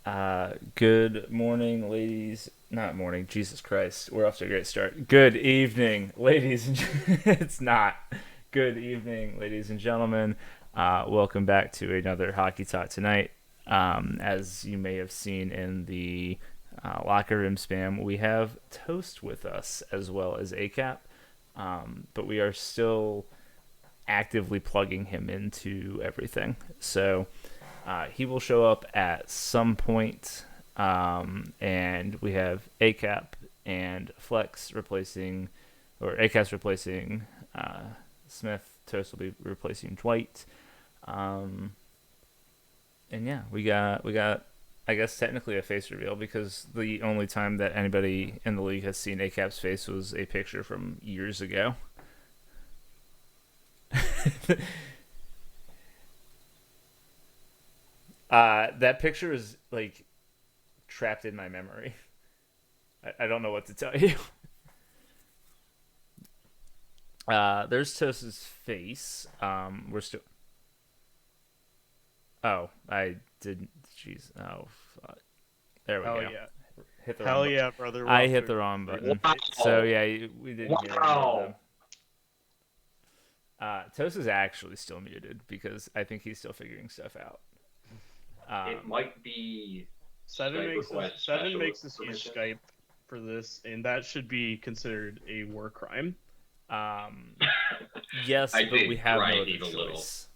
Good morning, ladies. Not morning, Jesus Christ. We're off to a great start. Good evening, ladies and it's not. Good evening, ladies and gentlemen. Welcome back to another Hockey Talk tonight. As you may have seen in the locker room spam, we have Toast with us as well as ACap. But we are still actively plugging him into everything. So he will show up at some point, and we have ACap and Flex replacing, or ACAP's replacing Smith. Toast will be replacing Dwight. Um, and yeah, we got I guess technically a face reveal because the only time that anybody in the league has seen ACAP's face was a picture from years ago. That picture is like trapped in my memory. I don't know what to tell you. There's Toast's face. We're still. Oh, I didn't. Jeez. Oh, fuck. There we Hell go. yeah. Hit the wrong Hell button. yeah, brother. I hit the wrong button. So yeah, we didn't hear any of them. Wow. Toast is actually still muted because I think he's still figuring stuff out. It might be Seven Skype makes us, request Seven special makes us use permission. Skype for this, and that should be considered a war crime. Um, yes, I but did we have no grind other it a little. choice.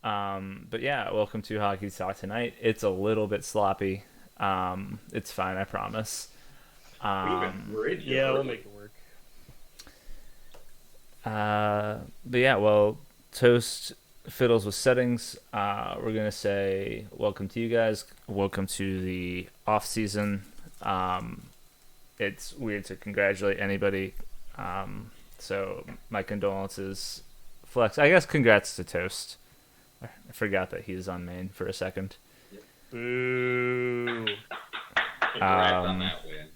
But yeah, welcome to Hockey Talk tonight. It's a little bit sloppy. It's fine, I promise. We're in here Yeah, we'll early. make it work. But yeah, well, Toast fiddles with settings. We're gonna say welcome to you guys. Welcome to the off season. It's weird to congratulate anybody. So my condolences, Flex. I guess congrats to Toast. I forgot that he's on main for a second. Boo. Congrats Um, on that win.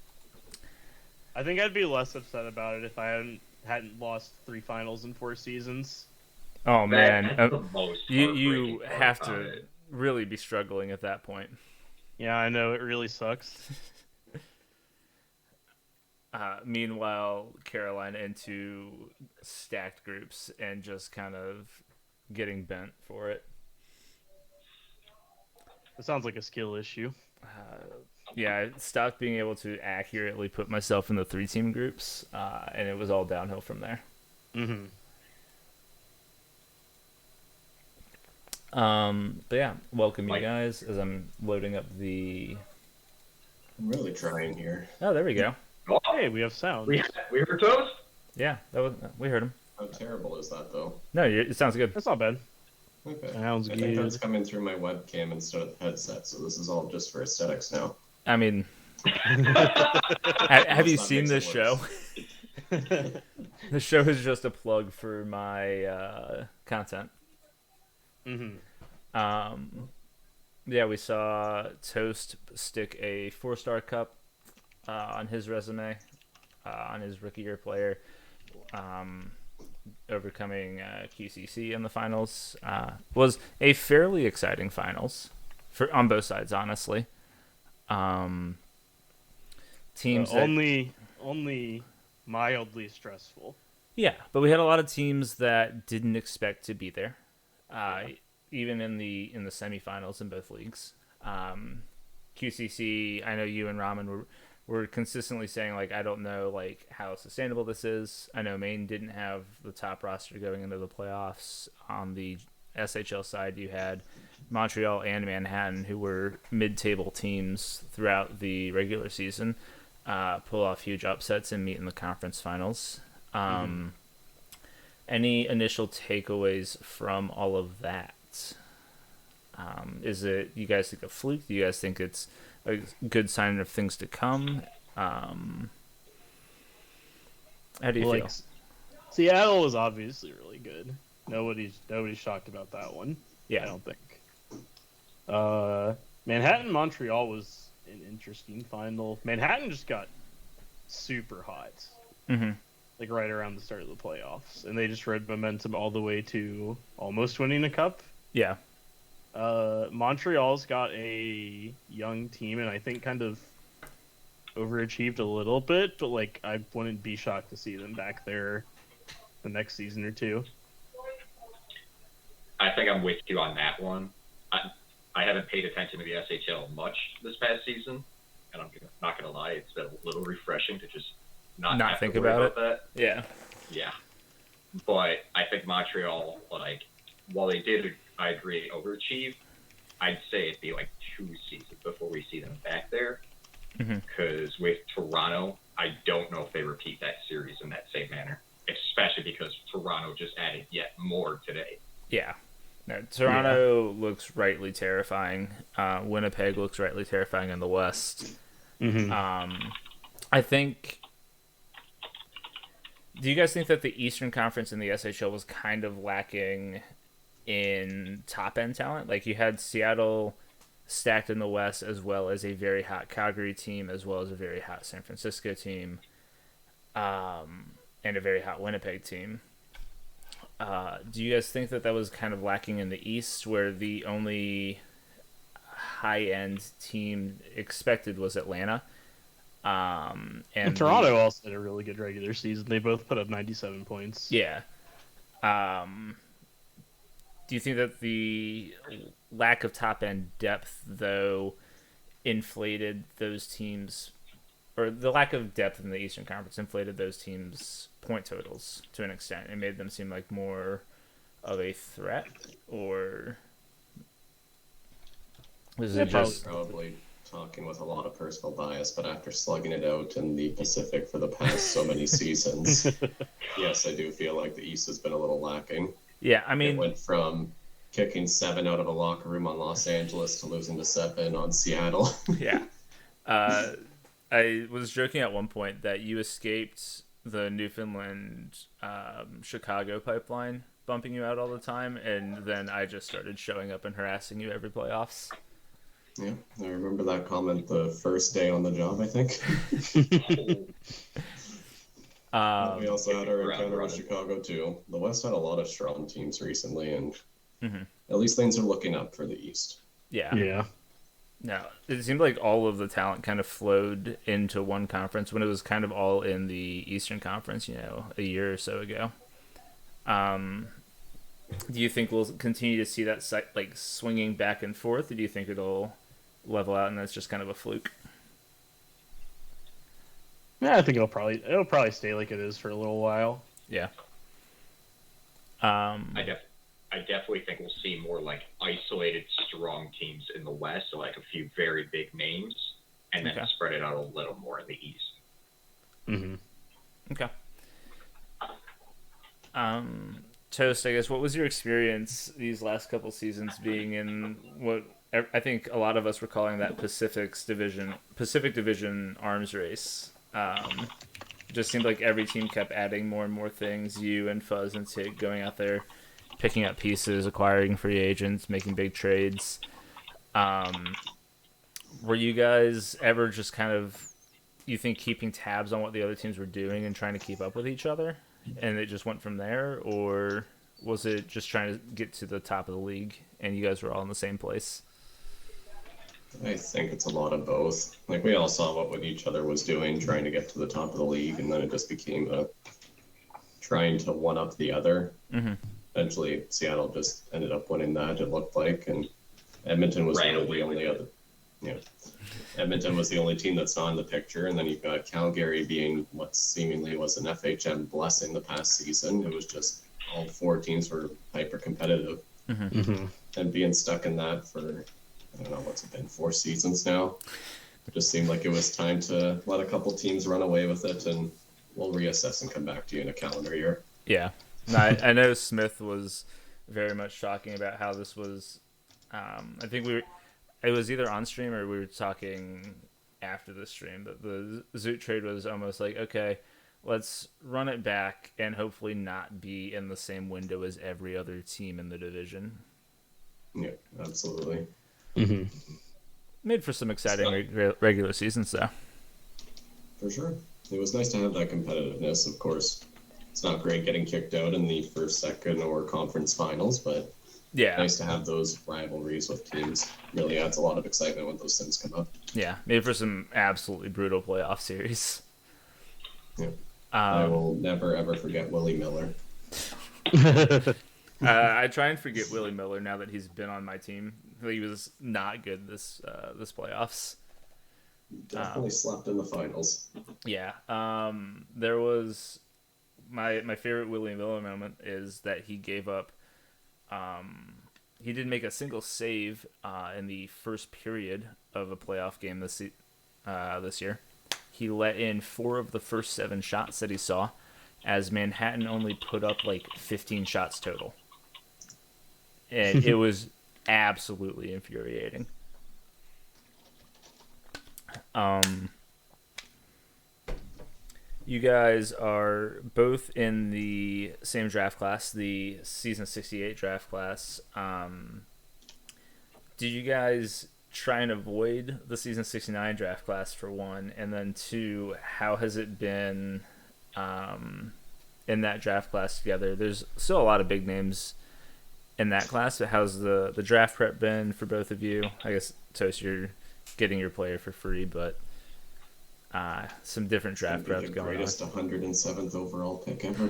I think I'd be less upset about it if I hadn't lost 3 finals in 4 seasons. Oh man, That's the most you heartbreaking part have about to it. really be struggling at that point. Yeah, I know, it really sucks. Meanwhile, Carolina into stacked groups and just kind of getting bent for it. It sounds like a skill issue. Yeah, I stopped being able to accurately put myself in the 3 team groups, and it was all downhill from there. Mm-hmm. But yeah, welcome you Like- guys as I'm loading up the. I'm really trying here. Oh, there we go. Oh, Hey, we have sound. we heard Toast? Yeah, that was we heard him. How terrible is that, though? No, it sounds good. That's not bad. Okay. Sounds I think that's good. coming through my webcam instead of the headset, so this is all just for aesthetics now. I mean, have you That seen makes this it show? worse. The show is just a plug for my content. Mm-hmm. Yeah, we saw Toast stick a 4-star cup on his resume, on his rookie year player, overcoming QCC in the finals. Was a fairly exciting finals on both sides, honestly. Teams that, Only mildly stressful. yeah, but we had a lot of teams that didn't expect to be there. Even in the semifinals in both leagues. QCC, I know you and Ramen were consistently saying like I don't know like how sustainable this is. I know Maine didn't have the top roster going into the playoffs. On the SHL side, you had Montreal and Manhattan, who were mid-table teams throughout the regular season, pull off huge upsets and meet in the conference finals. Any initial takeaways from all of that? Is it you guys think a fluke? Do you guys think it's a good sign of things to come? How do you feel? Seattle was obviously really good. Nobody's shocked about that one. I Yeah, don't think. Manhattan Montreal was an interesting final. Manhattan just got super hot, mm-hmm. like right around the start of the playoffs, and they just rode momentum all the way to almost winning a cup. Yeah, Montreal's got a young team, and I think kind of overachieved a little bit, but like I wouldn't be shocked to see them back there the next season or two. I think I'm with you on that one. I haven't paid attention to the SHL much this past season, and I'm not going to lie, it's been a little refreshing to just not have think to worry about that. Yeah. Yeah. But I think Montreal, like, while they did, I agree, overachieve, I'd say it'd be like 2 seasons before we see them back there. Because with Toronto, I don't know if they repeat that series in that same manner, especially because Toronto just added yet more today. Yeah. No, Toronto looks rightly terrifying. Winnipeg looks rightly terrifying in the West. I think... Do you guys think that the Eastern Conference in the SHL was kind of lacking in top-end talent? Like, you had Seattle stacked in the West, as well as a very hot Calgary team, as well as a very hot San Francisco team, and a very hot Winnipeg team. Do you guys think that that was kind of lacking in the East, where the only high-end team expected was Atlanta? And Toronto also had a really good regular season. They both put up 97 points. Yeah. Do you think that the lack of top-end depth, though, inflated those teams, or the lack of depth in the Eastern Conference inflated those teams' point totals to an extent? It made them seem like more of a threat, or was it just... Probably talking with a lot of personal bias, but after slugging it out in the Pacific for the past so many seasons, yes, I do feel like the East has been a little lacking. Yeah, I mean... It went from kicking 7 out of a locker room on Los Angeles to losing to 7 on Seattle. Yeah. I was joking at one point that you escaped the Newfoundland Chicago pipeline bumping you out all the time, and then I just started showing up and harassing you every playoffs. Yeah, I remember that comment the first day on the job, I think. We also had our encounter with Chicago, too. The West had a lot of strong teams recently, and at least things are looking up for the East. Yeah. No, it seemed like all of the talent kind of flowed into one conference when it was kind of all in the Eastern Conference, a year or so ago. Do you think we'll continue to see that like swinging back and forth, or do you think it'll level out and that's just kind of a fluke? Yeah, I think it'll probably stay like it is for a little while. Yeah. I definitely think we'll see more like isolated strong teams in the West, so like a few very big names, and then spread it out a little more in the East. Okay. Toast, I guess, what was your experience these last couple seasons being in what I think a lot of us were calling that Pacific Division arms race? Just seemed like every team kept adding more and more things. You and Fuzz and Tig going out there, picking up pieces, acquiring free agents, making big trades. Were you guys ever just kind of, you think, keeping tabs on what the other teams were doing and trying to keep up with each other, and it just went from there? Or was it just trying to get to the top of the league and you guys were all in the same place? I think it's a lot of both. Like, we all saw what each other was doing, trying to get to the top of the league, and then it just became trying to one-up the other. Eventually, Seattle just ended up winning that, it looked like, and Edmonton was really the only other. Yeah, Edmonton was the only team that's not in the picture, and then you've got Calgary being what seemingly was an FHM blessing the past season. It was just all 4 teams were hyper competitive, and being stuck in that for, I don't know, what's it been, 4 seasons now? It just seemed like it was time to let a couple teams run away with it, and we'll reassess and come back to you in a calendar year. Yeah. I know Smith was very much talking about how this was, I think it was either on stream or we were talking after the stream, that the Zoot trade was almost like, okay, let's run it back and hopefully not be in the same window as every other team in the division. Yeah, absolutely. Made for some exciting regular seasons, though. For sure. It was nice to have that competitiveness, of course. It's not great getting kicked out in the first, second, or conference finals, but Yeah. Nice to have those rivalries with teams. Really adds a lot of excitement when those things come up. Yeah, maybe for some absolutely brutal playoff series. Yeah. I will never ever forget Willie Miller. I try and forget Willie Miller now that he's been on my team. He was not good this playoffs. Definitely slept in the finals. Yeah. There was my favorite Willie Miller moment is that he gave up. He didn't make a single save in the first period of a playoff game this year. He let in 4 of the first 7 shots that he saw, as Manhattan only put up like 15 shots total. And it was absolutely infuriating. You guys are both in the same draft class, the season 68 draft class. Did you guys try and avoid the season 69 draft class, for one? And then 2, how has it been in that draft class together? There's still a lot of big names in that class, but how's the draft prep been for both of you? I guess, Toast, you're getting your player for free, but some different draft preps going on. Greatest 107th overall pick ever.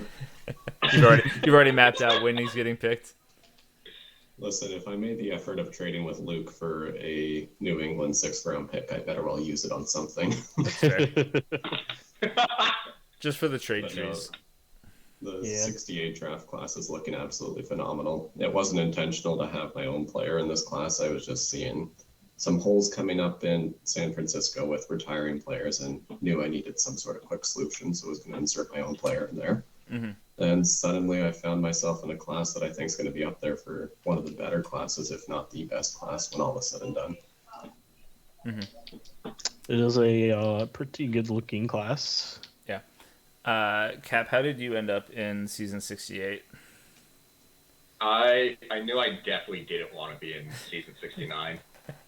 You've already mapped out when he's getting picked. Listen, if I made the effort of trading with Luke for a New England 6th round pick, I better well use it on something. That's fair. Just for the trade trees. The 68 draft class is looking absolutely phenomenal. It wasn't intentional to have my own player in this class. I was just seeing some holes coming up in San Francisco with retiring players and knew I needed some sort of quick solution, so I was going to insert my own player in there. Mm-hmm. And suddenly I found myself in a class that I think is going to be up there for one of the better classes, if not the best class, when all is said and done. Mm-hmm. It is a pretty good-looking class. Yeah. Cap, how did you end up in season 68? I knew I definitely didn't want to be in season 69.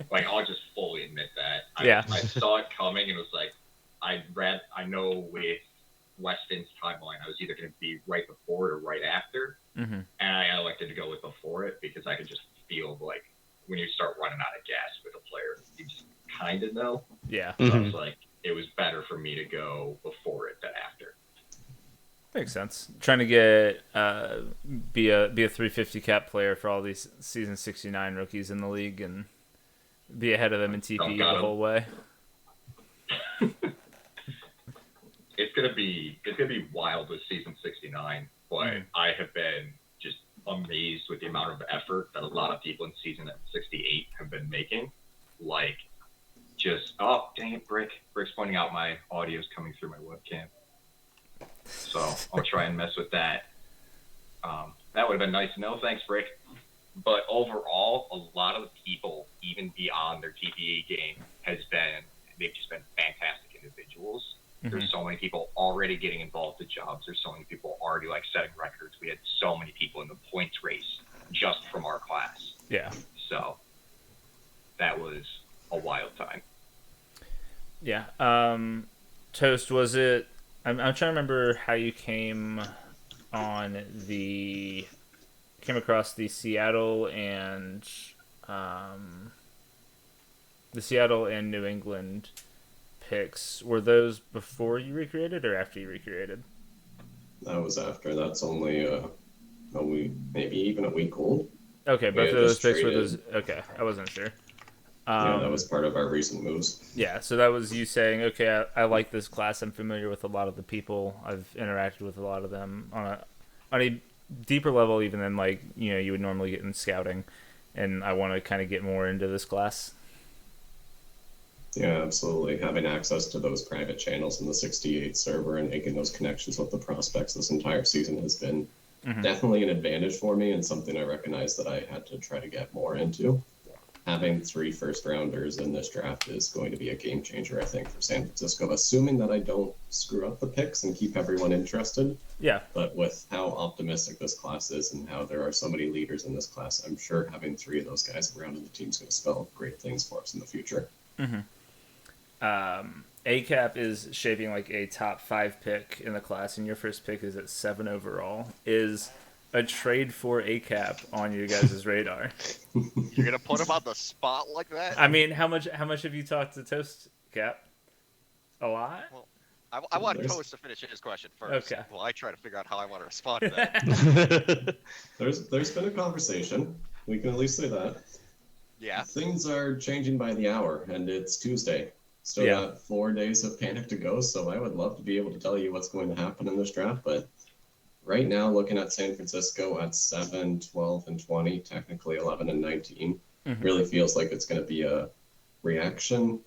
Like, I'll just fully admit that. I saw it coming and was like, I know with Weston's timeline, I was either going to be right before it or right after. Mm-hmm. And I elected to go with before it because I could just feel like when you start running out of gas with a player, you just kind of know. Yeah. So I was like, it was better for me to go before it than after. Makes sense. Trying to get be a 350 cap player for all these season 69 rookies in the league and be ahead of them in TPE the whole way. It's gonna be wild with season 69, but I have been just amazed with the amount of effort that a lot of people in season 68 have been making. Like, just dang it, Brick's pointing out my audio is coming through my webcam, so I'll try and mess with that. That would have been nice. No, thanks, Brick. But overall, a lot of the people, even beyond their TPE game, they've just been fantastic individuals. Mm-hmm. There's so many people already getting involved in jobs. There's so many people already setting records. We had so many people in the points race just from our class. Yeah. So that was a wild time. Yeah. Toast, was it? I'm trying to remember how you came across the Seattle and New England picks. Were those before you recreated or after you recreated? That was after. That's only a week, maybe even a week old. Okay, both of those picks were those. Okay, I wasn't sure. Yeah, that was part of our recent moves. Yeah, so that was you saying, okay, I like this class. I'm familiar with a lot of the people. I've interacted with a lot of them on a deeper level even than you would normally get in scouting, and I want to kind of get more into this class. Yeah, absolutely. Having access to those private channels in the 68 server and making those connections with the prospects this entire season has been definitely an advantage for me and something I recognize that I had to try to get more into. Having 3 first-rounders in this draft is going to be a game changer, I think, for San Francisco, assuming that I don't screw up the picks and keep everyone interested. Yeah. But with how optimistic this class is and how there are so many leaders in this class, I'm sure having 3 of those guys around in the team is going to spell great things for us in the future. Mm-hmm. ACap is shaping a top 5 pick in the class, and your first pick is at 7 overall. Is a trade for ACap on you guys' radar? You're gonna put him on the spot like that? I mean, how much have you talked to Toast Cap? A lot? Well, I want There's- Toast to finish his question first. Okay. Well, I try to figure out how I want to respond to that. There's been a conversation. We can at least say that. Yeah. Things are changing by the hour, and it's Tuesday. Still Yeah. got 4 days of panic to go, so I would love to be able to tell you what's going to happen in this draft, but right now, looking at San Francisco at 7, 12, and 20, technically 11 and 19, really feels like it's going to be a reaction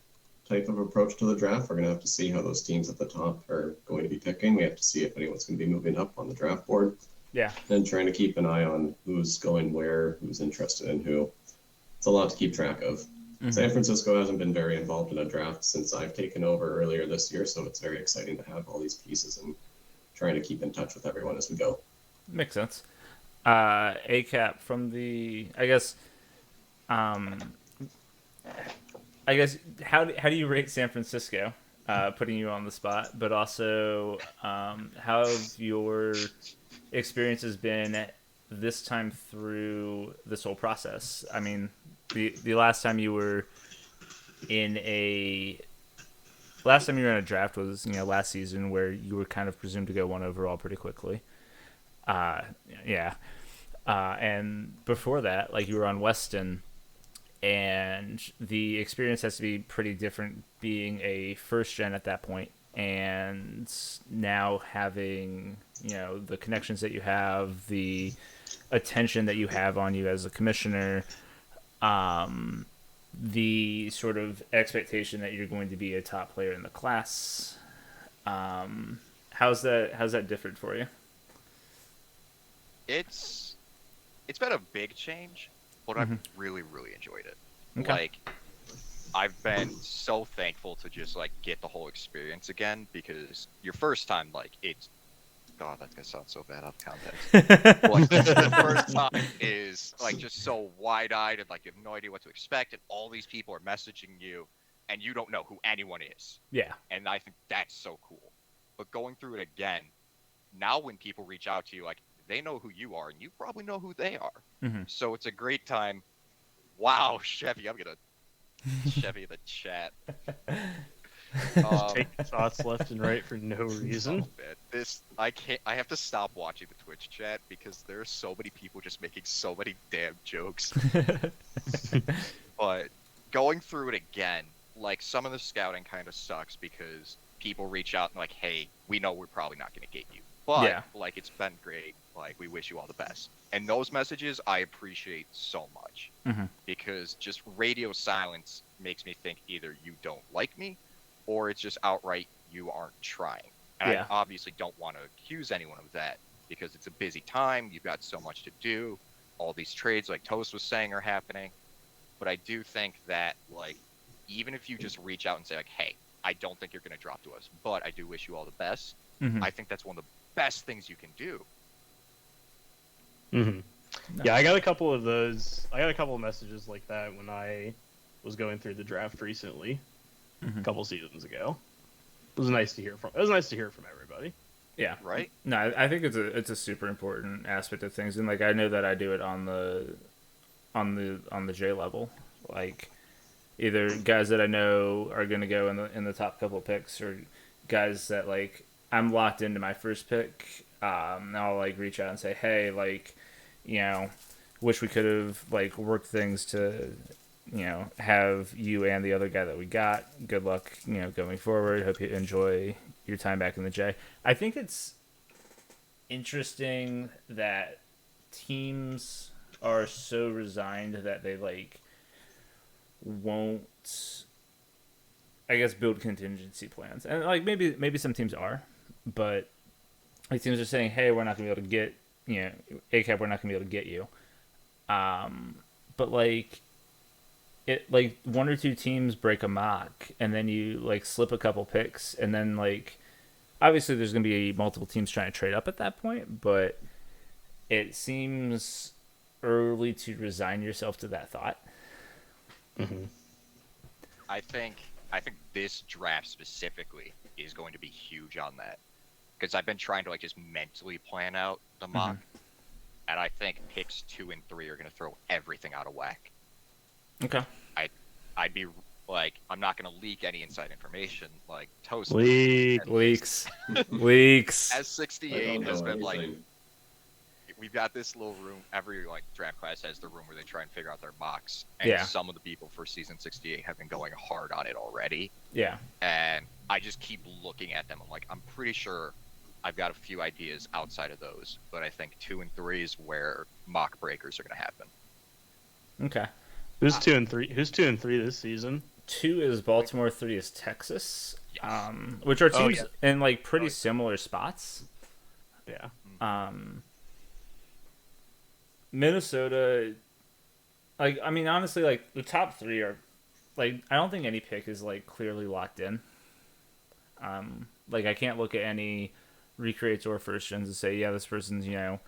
type of approach to the draft. We're going to have to see how those teams at the top are going to be picking. We have to see if anyone's going to be moving up on the draft board. Yeah. And trying to keep an eye on who's going where, who's interested in who. It's a lot to keep track of. San Francisco hasn't been very involved in a draft since I've taken over earlier this year, so it's very exciting to have all these pieces and trying to keep in touch with everyone as we go. Makes sense. ACap from the, I guess, how do you rate San Francisco? Putting you on the spot, but also how have your experiences been this time through this whole process? I mean, the last time you were in a draft was last season, where you were kind of presumed to go 1 overall pretty quickly. And before that, like, you were on Weston, and the experience has to be pretty different being a first gen at that point, and now having the connections that you have, the attention that you have on you as a commissioner, the sort of expectation that you're going to be a top player in the class. How's that different for you? It's been a big change, but I've really, really enjoyed it. Okay. Like, I've been so thankful to just like get the whole experience again, because your first time, like, it's, God, that's gonna sound so bad out of context. Like, the first time is like just so wide-eyed and like you have no idea what to expect, and all these people are messaging you, and you don't know who anyone is. Yeah. And I think that's so cool. But going through it again, now when people reach out to you, like, they know who you are, and you probably know who they are. So it's a great time. Wow, Chevy, I'm gonna Chevy the chat. Take shots left and right for no reason. Oh, man. I have to stop watching the Twitch chat because there are so many people just making so many damn jokes. But going through it again, like, some of the scouting kind of sucks because people reach out and like, hey, we know we're probably not going to get you, but Yeah. like, it's been great. Like, we wish you all the best. And those messages I appreciate so much, because just radio silence makes me think either you don't like me, or it's just outright you aren't trying. And Yeah. I obviously don't want to accuse anyone of that, because it's a busy time. You've got so much to do. All these trades, like Toast was saying, are happening. But I do think that, like, even if you just reach out and say, like, hey, I don't think you're going to drop to us, but I do wish you all the best, I think that's one of the best things you can do. Yeah, I got a couple of those. I got a couple of messages like that when I was going through the draft recently, a couple seasons ago. It was nice to hear from. It was nice to hear from everybody. Yeah. Right? No, I think it's a super important aspect of things, and like, I know that I do it on the J level, like, either guys that I know are going to go in the top couple picks, or guys that, like, I'm locked into my first pick. I'll like reach out and say, hey, like, wish we could have like worked things to, have you and the other guy that we got. Good luck, going forward. Hope you enjoy your time back in the J. I think it's interesting that teams are so resigned that they like won't, I guess, build contingency plans. And like, maybe some teams are, but like, teams are saying, hey, we're not gonna be able to get, ACAP, we're not gonna be able to get you. But like, it, like, 1 or 2 teams break a mock, and then you like slip a couple picks, and then like, obviously there's gonna be multiple teams trying to trade up at that point, but it seems early to resign yourself to that thought. I think this draft specifically is going to be huge on that, because I've been trying to like just mentally plan out the mock, and I think picks 2 and 3 are going to throw everything out of whack. Okay. I'd be like, I'm not going to leak any inside information. Like Toast Leaks. as 68 has been like, we've got this little room. Every like draft class has the room where they try and figure out their mocks, and Yeah. some of the people for season 68 have been going hard on it already. Yeah. And I just keep looking at them. I'm like, I'm pretty sure I've got a few ideas outside of those, but I think 2 and 3 is where mock breakers are going to happen. Okay. Who's 2 and 3? Who's 2 and 3 this season? 2 is Baltimore, 3 is Texas. Yes. Which are teams yeah. in like pretty similar spots. Yeah. Minnesota, like, I mean, honestly, like, the top 3 are, like, I don't think any pick is, like, clearly locked in. Like, I can't look at any recreates or first gens and say, yeah, this person's, you know,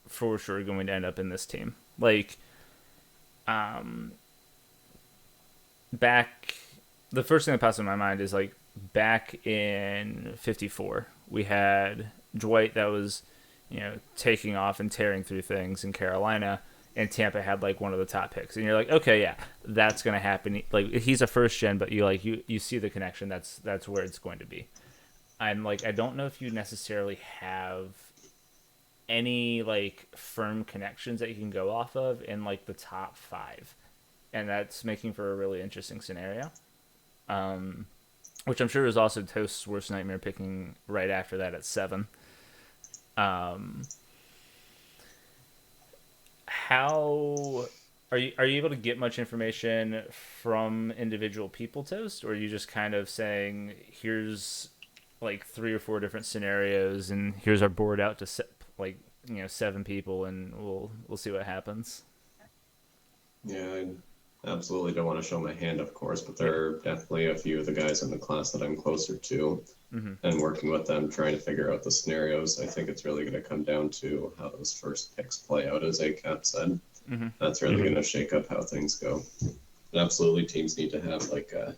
for sure going to end up in this team. Like, back, the first thing that pops in my mind is, like, back in 54, we had Dwight that was, you know, taking off and tearing through things in Carolina, and Tampa had like one of the top picks, and you're like, okay, yeah, that's gonna happen. Like, he's a first gen, but you see the connection. That's where it's going to be. I'm like, I don't know if you necessarily have any like firm connections that you can go off of in like the top 5, and that's making for a really interesting scenario. Which I'm sure is also Toast's worst nightmare picking right after that at 7. How are you able to get much information from individual people, Toast, or are you just kind of saying, here's like 3 or 4 different scenarios and here's our board out to like, you know, 7 people, and we'll see what happens? Yeah, I absolutely don't want to show my hand, of course, but there are definitely a few of the guys in the class that I'm closer to, and working with them, trying to figure out the scenarios. I think it's really going to come down to how those first picks play out, as ACap said. That's really going to shake up how things go. And absolutely, teams need to have like a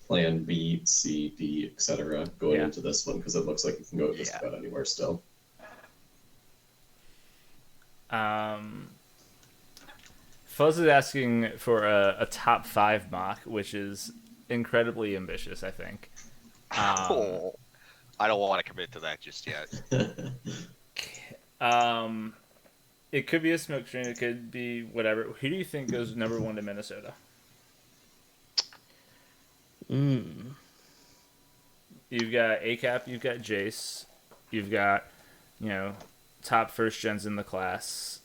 plan B, C, D, etc. going into this one, because it looks like it can go just about anywhere still. Fuzz is asking for a top 5 mock, which is incredibly ambitious, I think. I don't want to commit to that just yet. It could be a smoke screen. It could be whatever. Who do you think goes number 1 to Minnesota? You've got ACap, you've got Jace, you've got, you know, top first gens in the class.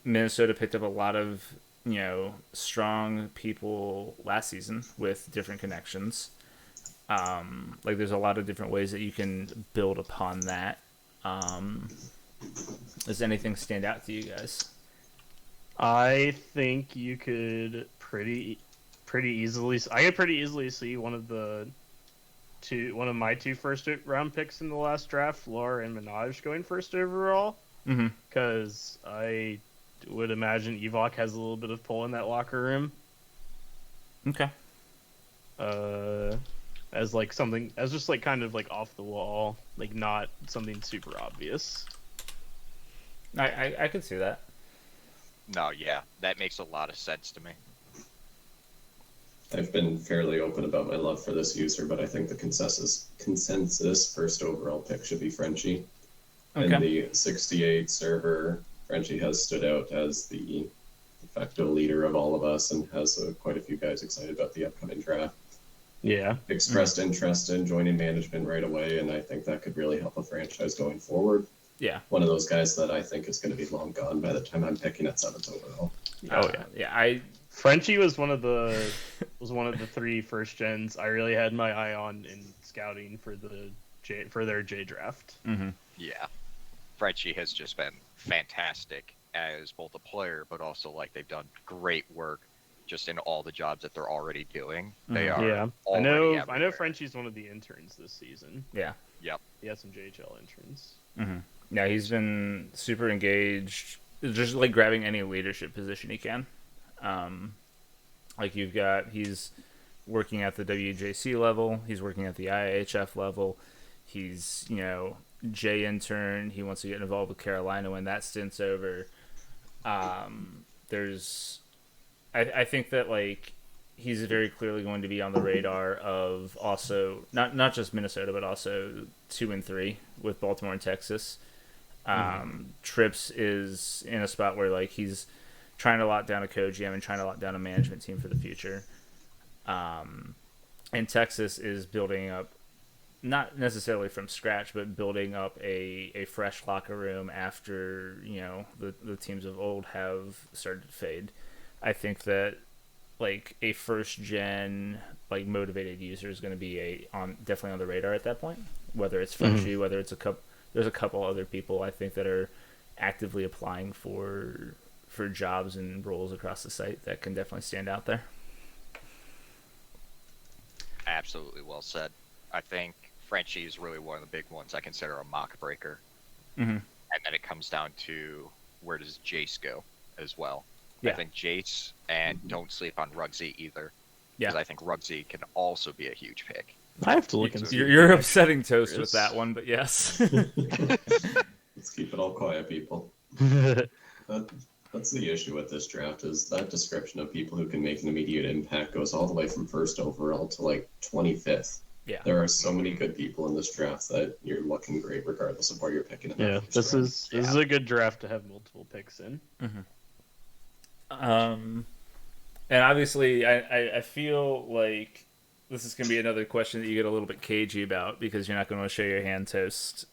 Minnesota picked up a lot of, you know, strong people last season with different connections. Like, there's a lot of different ways that you can build upon that. Does anything stand out to you guys? I think you could pretty easily. I could pretty easily see one of my 2 first round picks in the last draft, Fleur and Minaj, going first overall. Because I would imagine Evok has a little bit of pull in that locker room. Okay. As just like kind of like off the wall, like not something super obvious. I could see that. No, yeah, that makes a lot of sense to me. I've been fairly open about my love for this user, but I think the consensus first overall pick should be Frenchie. Okay. In the 68 server, Frenchie has stood out as the de facto leader of all of us, and has quite a few guys excited about the upcoming draft. Yeah. Expressed interest in joining management right away, and I think that could really help a franchise going forward. Yeah. One of those guys that I think is going to be long gone by the time I'm picking at 7th overall. Oh yeah. Yeah. Frenchie was one of the 3 first gens I really had my eye on in scouting for their J draft. Yeah. Frenchie has just been fantastic as both a player, but also like they've done great work just in all the jobs that they're already doing. They are. Yeah. I know Frenchie's one of the interns this season. Yeah. Yep. He had some JHL interns. Yeah, he's been super engaged, just like grabbing any leadership position he can. Like he's working at the WJC level, he's working at the IHF level, he's, you know, Jay intern. He wants to get involved with Carolina when that stint's over. There's, I think that like he's very clearly going to be on the radar of also not just Minnesota but also 2 and 3 with Baltimore and Texas. Trips is in a spot where like he's trying to lock down a co-GM and trying to lock down a management team for the future. And Texas is building up, not necessarily from scratch, but building up a fresh locker room after, you know, the teams of old have started to fade. I think that like a first gen like motivated user is going to be definitely on the radar at that point. Whether it's Frenchie, whether it's there's a couple other people I think that are actively applying for jobs and roles across the site that can definitely stand out there. Absolutely well said. I think Frenchie is really one of the big ones I consider a mock breaker. And then it comes down to where does Jace go as well. Yeah. I think Jace, and don't sleep on Rugsy either. Yeah. Because I think Rugsy can also be a huge pick. I have to look into You're upsetting Toast with that one, but yes. Let's keep it all quiet, people. That's the issue with this draft, is that description of people who can make an immediate impact goes all the way from first overall to like 25th. Yeah. There are so many good people in this draft that you're looking great regardless of where you're picking it. Yeah, this is a good draft to have multiple picks in. And obviously, I feel like this is going to be another question that you get a little bit cagey about because you're not going to show your hand, Toast.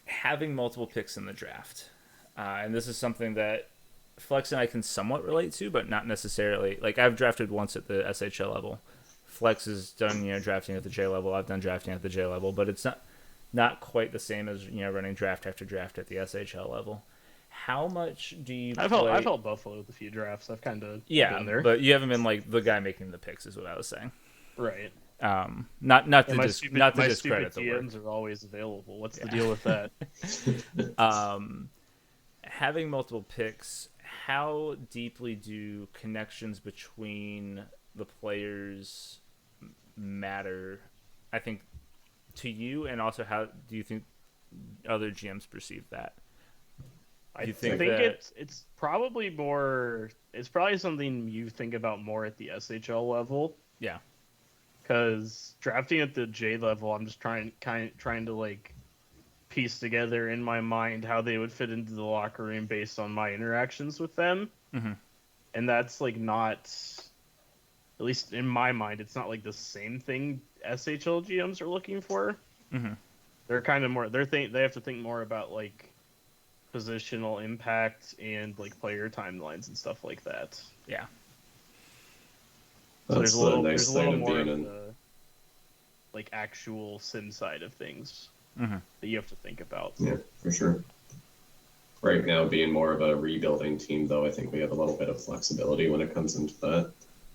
Having multiple picks in the draft. And this is something that Flex and I can somewhat relate to, but not necessarily. Like, I've drafted once at the SHL level. Flex has done, drafting at the J level. I've done drafting at the J level, but it's not quite the same as, running draft after draft at the SHL level. How much do you I've helped Buffalo with a few drafts. I've kind of been there. But you haven't been like the guy making the picks, is what I was saying. Right. Not to my discredit the work. DMs are always available. What's the deal with that? Having multiple picks, how deeply do connections between the players matter? I think to you, and also how do you think other GMs perceive that? I think it's probably more. It's probably something you think about more at the SHL level. Yeah. Because drafting at the J level, I'm just trying to like piece together in my mind how they would fit into the locker room based on my interactions with them. And that's like not, at least in my mind, it's not like the same thing SHL GMs are looking for. They're kind of more. They have to think more about like positional impact and like player timelines and stuff like that. Yeah. So That's there's a little of more being of in. the like actual sim side of things that you have to think about. Yeah, for sure. Right now, being more of a rebuilding team, though, I think we have a little bit of flexibility when it comes into that.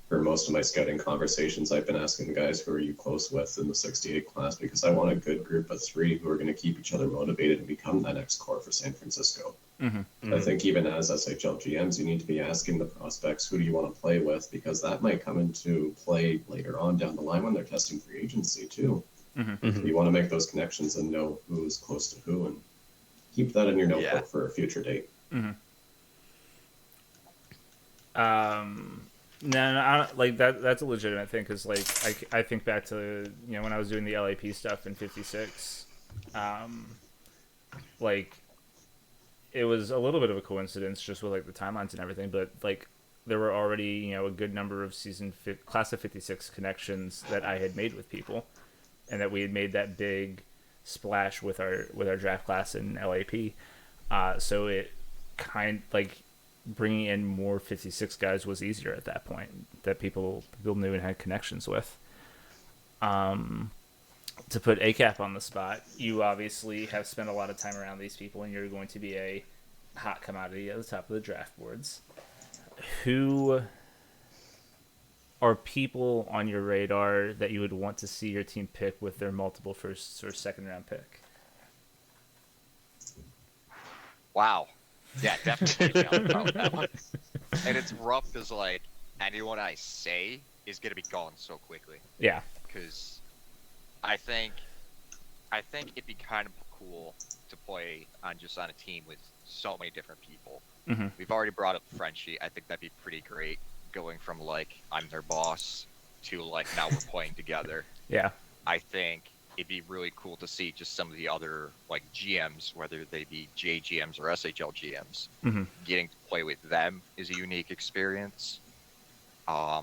For most of my scouting conversations, I've been asking the guys, who are you close with in the 68 class? Because I want a good group of 3 who are going to keep each other motivated and become that next core for San Francisco. I think even as SHL GMs, you need to be asking the prospects, who do you want to play with? Because that might come into play later on down the line when they're testing free agency, too. You want to make those connections and know who's close to who, and keep that in your notebook for a future date. No, like that's a legitimate thing because like I think back to when I was doing the LAP stuff in 56, like it was a little bit of a coincidence just with like the timelines and everything, but like there were already a good number of class of 56 connections that I had made with people, and that we had made that big splash with our draft class in LAP, so it bringing in more 56 guys was easier at that point that people knew and had connections with. To put ACap on the spot, you obviously have spent a lot of time around these people and you're going to be a hot commodity at the top of the draft boards. Who are people on your radar that you would want to see your team pick with their multiple first or second round pick? Wow. Yeah, definitely. That one. And it's rough because, like, anyone I say is going to be gone so quickly. Yeah. Because I think I think it'd be kind of cool to play on a team with so many different people. Mm-hmm. We've already brought up Frenchie. I think that'd be pretty great, going from like I'm their boss to like now we're playing together. Yeah. I think it'd be really cool to see just some of the other like GMs, whether they be JGMs or SHL GMs, Mm-hmm. getting to play with them is a unique experience. I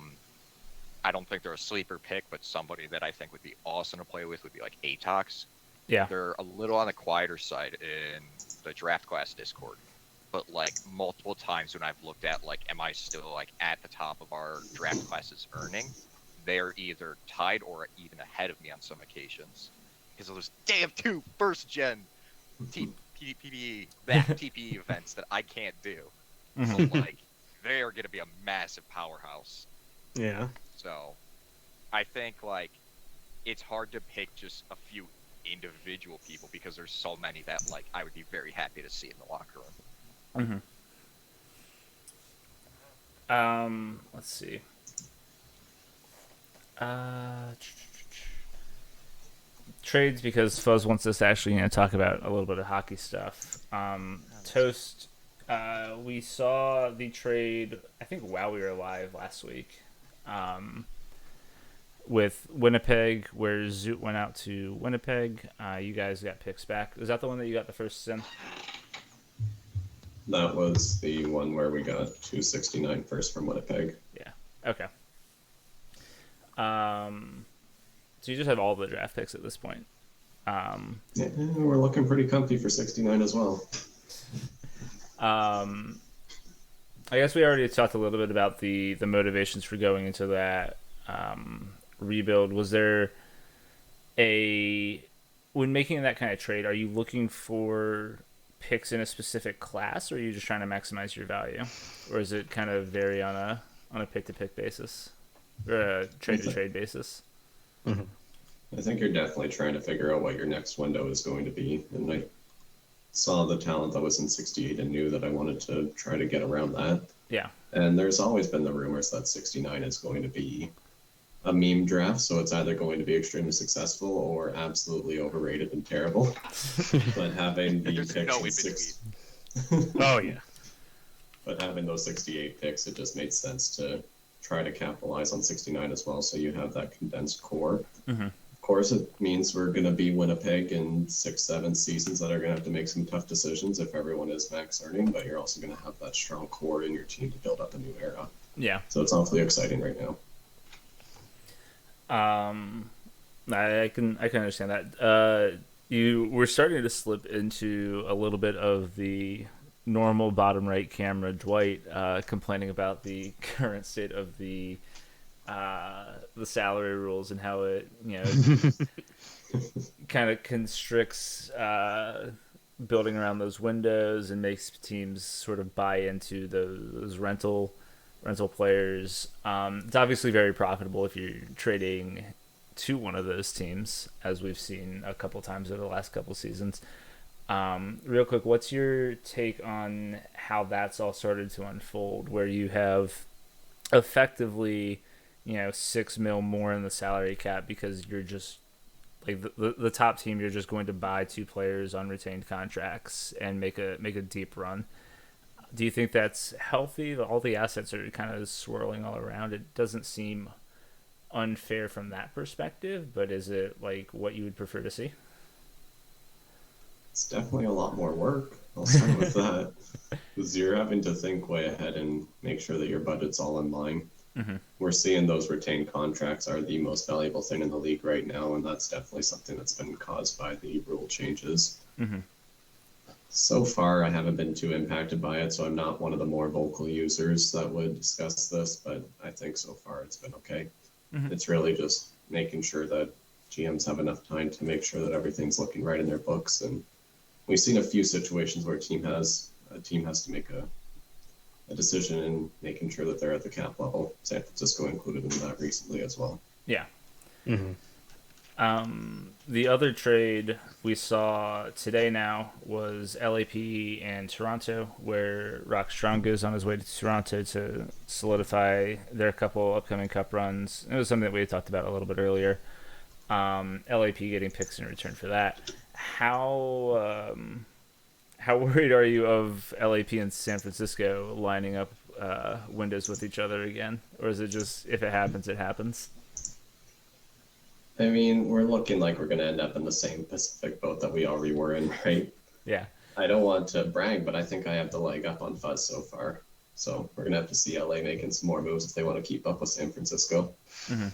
don't think they're a sleeper pick, but somebody that I think would be awesome to play with would be like Atox. Yeah. They're a little on the quieter side in the draft class Discord, but like multiple times when I've looked at like, am I still like at the top of our draft classes earning? They're either tied or even ahead of me on some occasions because of those damn 2 first gen TPE events that I can't do. Mm-hmm. So like, they are going to be a massive powerhouse. Yeah. So, I think like it's hard to pick just a few individual people because there's so many that like I would be very happy to see in the locker room. Mm-hmm. Let's see. Trades, because Fuzz wants us to actually talk about a little bit of hockey stuff. Toast. We saw the trade, I think, while we were live last week, with Winnipeg, where Zoot went out to Winnipeg. You guys got picks back. Was that the one that you got the first in? That was the one where we got 269 first from Winnipeg. Yeah. Okay. So you just have all the draft picks at this point. Yeah, we're looking pretty comfy for 69 as well. I guess we already talked a little bit about the motivations for going into that rebuild. Was there when making that kind of trade, are you looking for picks in a specific class, or are you just trying to maximize your value, or is it kind of vary on a pick to pick basis or a trade to trade basis? Mm-hmm. I think you're definitely trying to figure out what your next window is going to be, and I saw the talent that was in 68 and knew that I wanted to try to get around that. Yeah. And there's always been the rumors that 69 is going to be a meme draft, so it's either going to be extremely successful or absolutely overrated and terrible. But having the There's picks no in in six, Oh yeah. but having those 68 picks, it just made sense to try to capitalize on 69 as well, so you have that condensed core. Mm-hmm. Of course, it means we're going to be Winnipeg in 6-7 seasons that are going to have to make some tough decisions if everyone is max earning, but you're also going to have that strong core in your team to build up a new era. Yeah. So it's awfully exciting right now. I can understand that. You were starting to slip into a little bit of the normal bottom right camera Dwight complaining about the current state of the salary rules and how it kind of constricts building around those windows and makes teams sort of buy into those rental players. It's obviously very profitable if you're trading to one of those teams, as we've seen a couple times over the last couple seasons. Real quick, what's your take on how that's all started to unfold, where you have effectively, $6 million more in the salary cap because you're just like the top team, you're just going to buy 2 players on retained contracts and make a deep run. Do you think that's healthy? All the assets are kind of swirling all around. It doesn't seem unfair from that perspective, but is it like what you would prefer to see? It's definitely a lot more work. I'll start with that. Because you're having to think way ahead and make sure that your budget's all in line. Mm-hmm. We're seeing those retained contracts are the most valuable thing in the league right now, and that's definitely something that's been caused by the rule changes. Mm-hmm. So far, I haven't been too impacted by it, so I'm not one of the more vocal users that would discuss this, but I think so far it's been okay. Mm-hmm. It's really just making sure that GMs have enough time to make sure that everything's looking right in their books. And we've seen a few situations where a team has to make a decision in making sure that they're at the cap level. San Francisco included in that recently as well. Yeah. Mm-hmm. The other trade we saw today now was LAP and Toronto, where Rock Strong goes on his way to Toronto to solidify their couple upcoming cup runs. It was something that we had talked about a little bit earlier. LAP getting picks in return for that. How worried are you of LAP and San Francisco lining up windows with each other again, or is it just if it happens, it happens? I mean, we're looking like we're going to end up in the same Pacific boat that we already were in, right? Yeah. I don't want to brag, but I think I have the leg up on Fuzz so far. So we're going to have to see LA making some more moves if they want to keep up with San Francisco. Mm-hmm.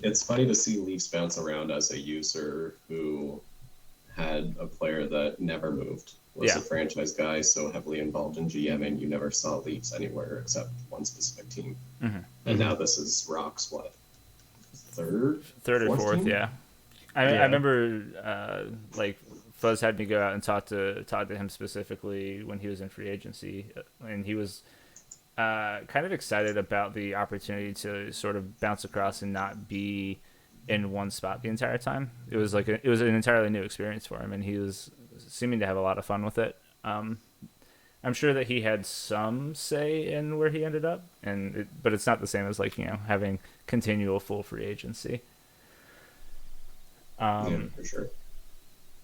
It's funny to see Leafs bounce around as a user who had a player that never moved, was a franchise guy so heavily involved in GM, and you never saw Leafs anywhere except one specific team. Mm-hmm. And now this is Rock's, what, third or fourth team? yeah. I remember like Fuzz had me go out and talk to him specifically when he was in free agency, and he was kind of excited about the opportunity to sort of bounce across and not be in one spot the entire time. It was it was an entirely new experience for him, and he was seeming to have a lot of fun with it. I'm sure that he had some say in where he ended up, but it's not the same as having continual full free agency. Yeah, for sure.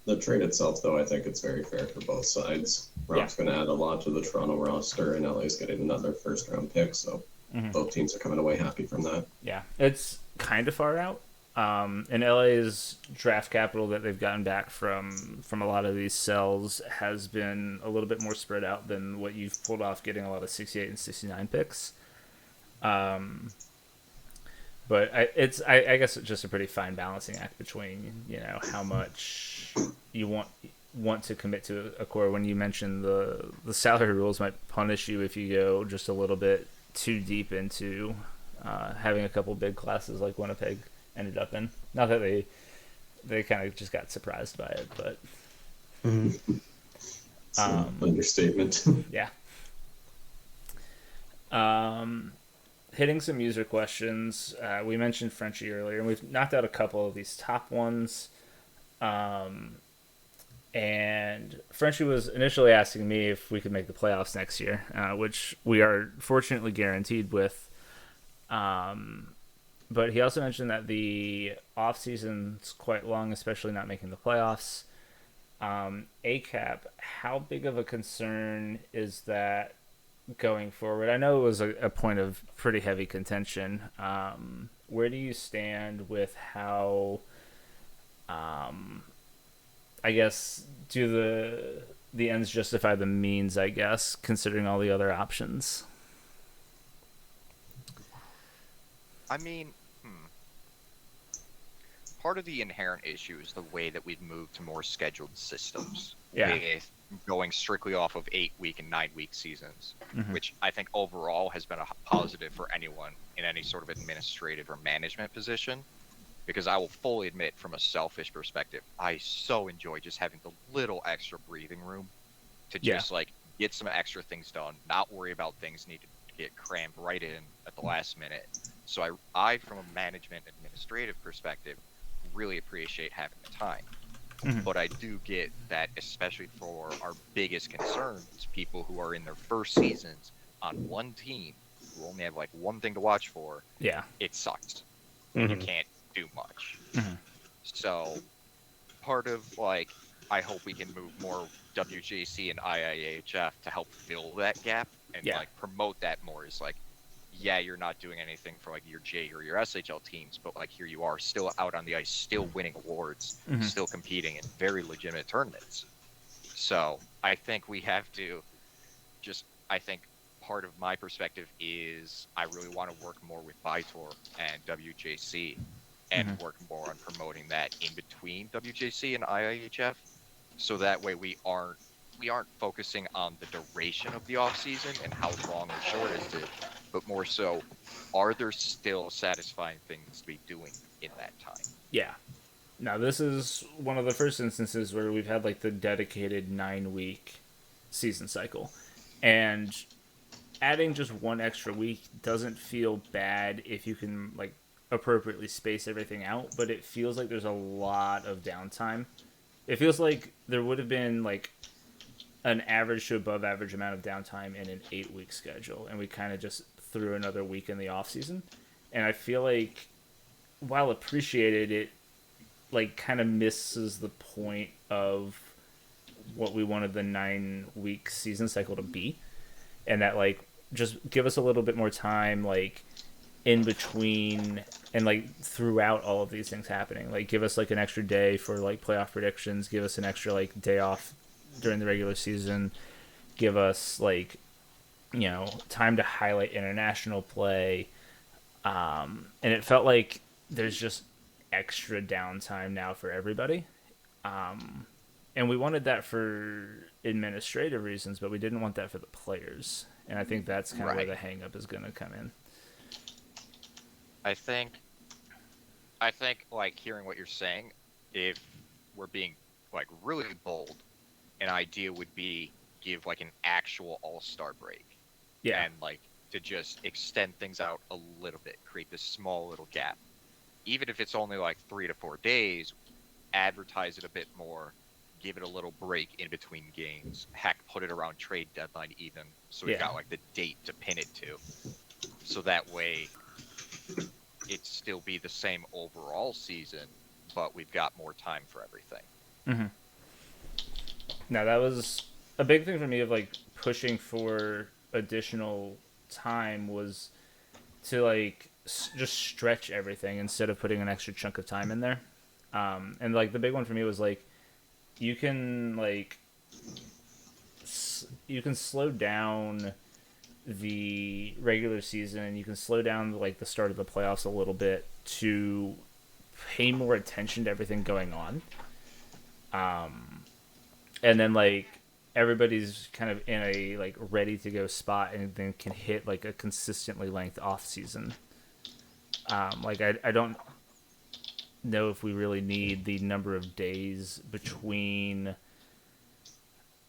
The trade itself, though, I think it's very fair for both sides. Rock's going to add a lot to the Toronto roster, and LA's getting another first-round pick, so both teams are coming away happy from that. Yeah, it's kind of far out. And LA's draft capital that they've gotten back from a lot of these sells has been a little bit more spread out than what you've pulled off getting a lot of 68 and 69 picks. But I guess it's just a pretty fine balancing act between how much you want to commit to a core. When you mentioned the salary rules might punish you if you go just a little bit too deep into having a couple big classes like Winnipeg ended up in. Not that they kind of just got surprised by it, but understatement. Yeah. Hitting some user questions. We mentioned Frenchie earlier, and we've knocked out a couple of these top ones. And Frenchie was initially asking me if we could make the playoffs next year, which we are fortunately guaranteed with. But he also mentioned that the off season's quite long, especially not making the playoffs. ACap, how big of a concern is that going forward? I know it was a point of pretty heavy contention. Where do you stand with how, I guess, do the ends justify the means, I guess, considering all the other options? I mean, part of the inherent issue is the way that we've moved to more scheduled systems. Yeah. With going strictly off of 8-week and 9-week seasons, which I think overall has been a positive for anyone in any sort of administrative or management position. Because I will fully admit, from a selfish perspective, I so enjoy just having the little extra breathing room to just get some extra things done, not worry about things needing to get crammed right in at the last minute. So I from a management administrative perspective, really appreciate having the time. But I do get that, especially for our biggest concerns, people who are in their first seasons on one team who only have one thing to watch for. Yeah, it sucks. You can't do much. So part of I hope we can move more WJC and IIHF to help fill that gap and promote that more. Is you're not doing anything for your J or your SHL teams, but here you are still out on the ice, still winning awards, still competing in very legitimate tournaments. So I think we have to I think part of my perspective is I really want to work more with Vitor and WJC and work more on promoting that in between WJC and IIHF. So that way we aren't focusing on the duration of the off season and how long or short is it, but more so, are there still satisfying things to be doing in that time? Yeah. Now, this is one of the first instances where we've had the dedicated 9-week season cycle. And adding just one extra week doesn't feel bad if you can appropriately space everything out, but it feels like there's a lot of downtime. It feels like there would have been an average to above average amount of downtime in an 8-week schedule, and we kind of just threw another week in the off season. And I feel like while appreciated, it like kind of misses the point of what we wanted the 9 week season cycle to be, and that like just give us a little bit more time, like in between and like throughout all of these things happening. Like give us like an extra day for like playoff predictions. Give us an extra like day off during the regular season. Give us like time to highlight international play. And it felt like there's just extra downtime now for everybody. And we wanted that for administrative reasons, but we didn't want that for the players. And I think that's kind of where Right. the hang up is going to come in. I think like hearing what you're saying, if we're being like really bold, an idea would be give like an actual all-star break. Yeah. And like to just extend things out a little bit, create this small little gap. Even if it's only like 3 to 4 days, advertise it a bit more, give it a little break in between games. Heck, put it around trade deadline even, so we've Yeah. got like the date to pin it to. So that way it still be the same overall season, but we've got more time for everything. Now that was a big thing for me of like pushing for additional time was to like just stretch everything instead of putting an extra chunk of time in there. And like the big one for me was like you can like you can slow down the regular season and you can slow down like the start of the playoffs a little bit to pay more attention to everything going on. And then like everybody's kind of in a like ready to go spot and then can hit like a consistently length off season. Like I don't know if we really need the number of days between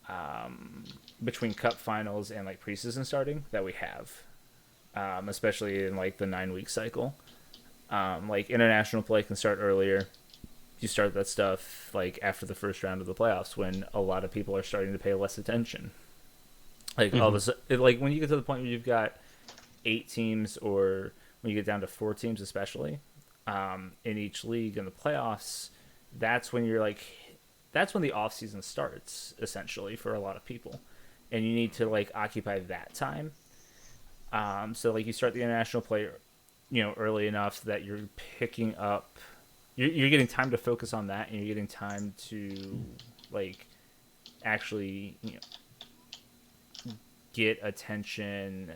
cup finals and like preseason starting that we have, especially in like the 9 week cycle. Like international play can start earlier. You start that stuff like after the first round of the playoffs when a lot of people are starting to pay less attention. Like all of a sudden, like when you get to the point where you've got 8 teams, or when you get down to 4 teams, especially in each league in the playoffs, that's when that's when the off season starts essentially for a lot of people, and you need to like occupy that time. So like you start the international play, early enough that you're picking up. You're getting time to focus on that, and you're getting time to like actually get attention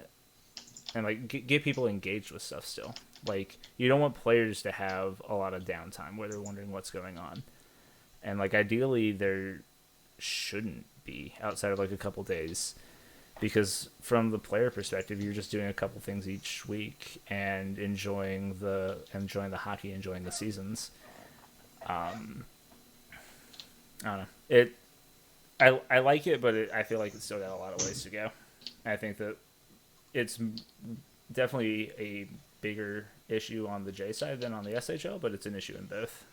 and like get people engaged with stuff still. Like you don't want players to have a lot of downtime where they're wondering what's going on, and like ideally there shouldn't be outside of like a couple days, because from the player perspective you're just doing a couple things each week and enjoying the hockey, enjoying the seasons. I don't know, I like it, but I feel like it's still got a lot of ways to go. I think that it's definitely a bigger issue on the J side than on the SHL, but it's an issue in both.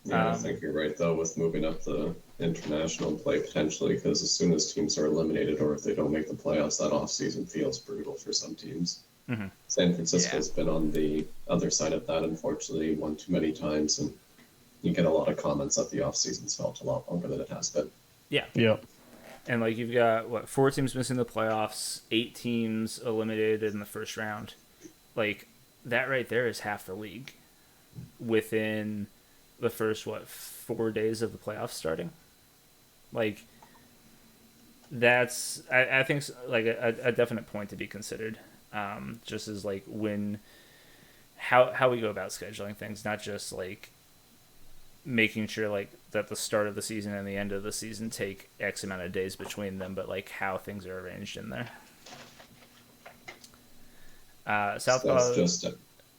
Yeah, I think you're right though with moving up the international play potentially, because as soon as teams are eliminated or if they don't make the playoffs, that off season feels brutal for some teams. San Francisco's been on the other side of that, unfortunately, one too many times, and you get a lot of comments that the off season's felt a lot longer than it has been. Yeah. Yep. And like you've got 4 teams missing the playoffs, 8 teams eliminated in the first round. Like that right there is half the league within the first 4 days of the playoffs starting. Like that's I think like a definite point to be considered. Just as like how we go about scheduling things, not just like making sure like that the start of the season and the end of the season take X amount of days between them, but like how things are arranged in there. That's just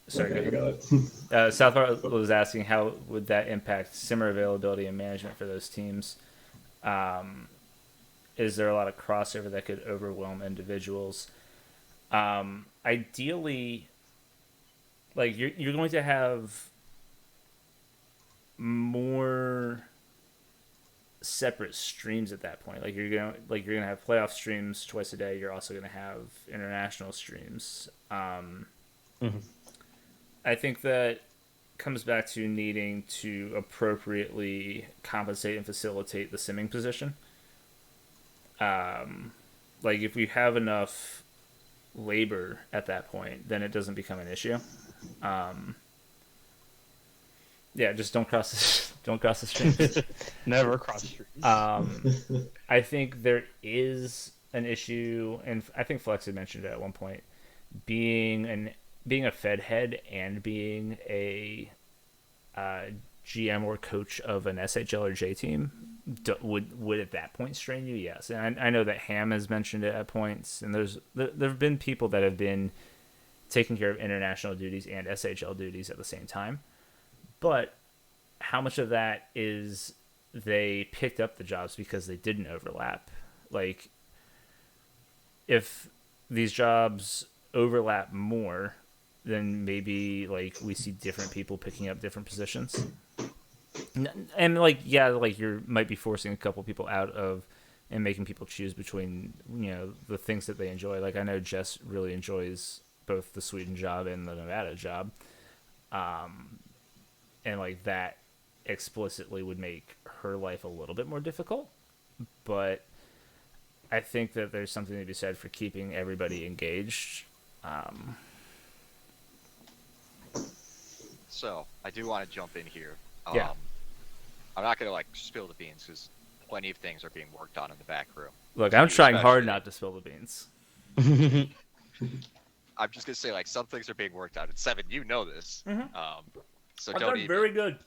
Sorry, okay, go you got it. Southpaw was asking how would that impact simmer availability and management for those teams. Is there a lot of crossover that could overwhelm individuals? Ideally, like you're going to have more separate streams at that point. Like you're gonna have playoff streams twice a day. You're also gonna have international streams. Mhm. I think that comes back to needing to appropriately compensate and facilitate the simming position. Like if we have enough labor at that point, then it doesn't become an issue. Yeah, just don't cross don't cross the streams. Never cross streams. I think there is an issue, and I think Flex had mentioned it at one point, being a Fed head and being a GM or coach of an SHL or J team would at that point strain you. Yes, and I know that Ham has mentioned it at points, and there have been people that have been taking care of international duties and SHL duties at the same time. But how much of that is they picked up the jobs because they didn't overlap? Like, if these jobs overlap more, then maybe like we see different people picking up different positions. And like, yeah, like you might be forcing a couple people out of and making people choose between, the things that they enjoy. Like I know Jess really enjoys both the Sweden job and the Nevada job. And like that explicitly would make her life a little bit more difficult, but I think that there's something to be said for keeping everybody engaged. So I do want to jump in here. Yeah. I'm not gonna like spill the beans because plenty of things are being worked on in the back room. Look, I'm trying hard Especially- not to spill the beans. I'm just gonna say like some things are being worked on. And Seven, you know this. So I've don't done even. very good.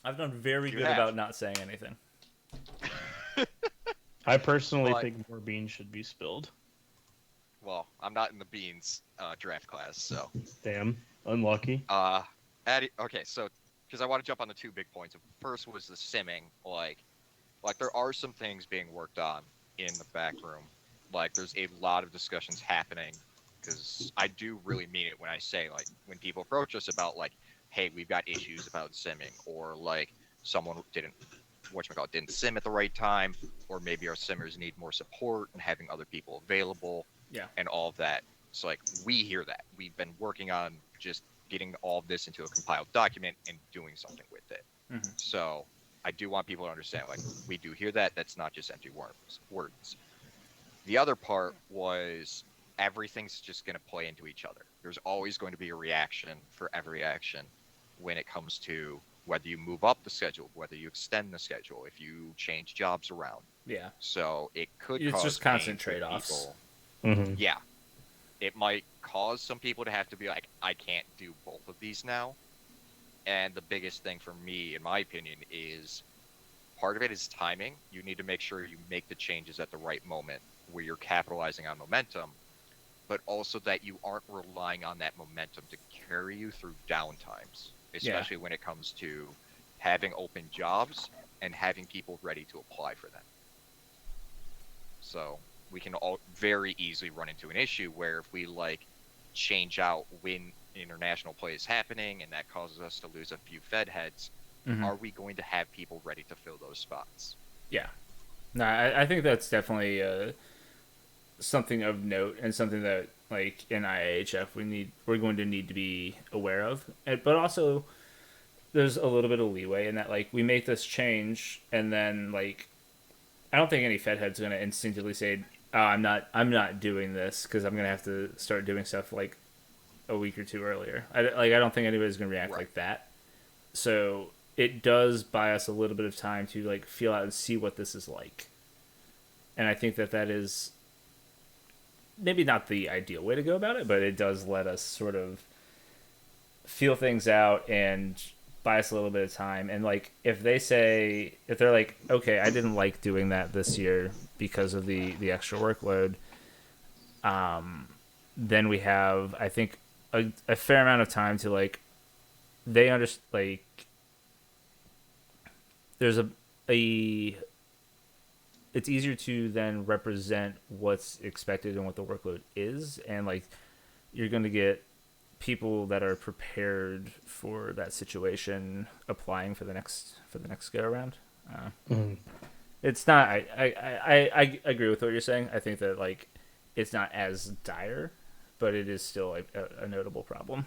I've done very You good have. about not saying anything. I personally But- think more beans should be spilled. Well, I'm not in the beans draft class, so. Damn, unlucky. Okay, so because I want to jump on the two big points. First was the simming. Like there are some things being worked on in the back room. Like there's a lot of discussions happening because I do really mean it when I say like when people approach us about like, hey, we've got issues about simming, or like someone didn't sim at the right time, or maybe our simmers need more support and having other people available. Yeah. And all of that. So like we hear that. We've been working on just getting all of this into a compiled document and doing something with it. Mhm. So I do want people to understand, like, we do hear that. That's not just empty words. The other part was everything's just going to play into each other. There's always going to be a reaction for every action when it comes to whether you move up the schedule, whether you extend the schedule, if you change jobs around. Yeah. So it could It's cause just pain constant for trade-offs. people. Mm-hmm. Yeah. It might cause some people to have to be like, I can't do both of these now. And the biggest thing for me, in my opinion, is part of it is timing. You need to make sure you make the changes at the right moment where you're capitalizing on momentum, but also that you aren't relying on that momentum to carry you through downtimes, especially when it comes to having open jobs and having people ready to apply for them. So we can all very easily run into an issue where if we like change out when international play is happening and that causes us to lose a few Fed heads, are we going to have people ready to fill those spots? Yeah. No, I think that's definitely something of note and something that like in IAHF we're going to need to be aware of. But also there's a little bit of leeway in that like we make this change and then like I don't think any Fed head's going to instinctively say, "Oh, I'm not doing this because I'm going to have to start doing stuff like a week or two earlier." I don't think anybody's going to react like that. So it does buy us a little bit of time to like feel out and see what this is like. And I think that is maybe not the ideal way to go about it, but it does let us sort of feel things out and buy us a little bit of time. And like if they're like, okay, I didn't like doing that this year because of the extra workload, then we have I think a fair amount of time to like they understand like there's a it's easier to then represent what's expected and what the workload is, and like you're going to get people that are prepared for that situation applying for the next go around. It's not. I agree with what you're saying. I think that like it's not as dire, but it is still a notable problem.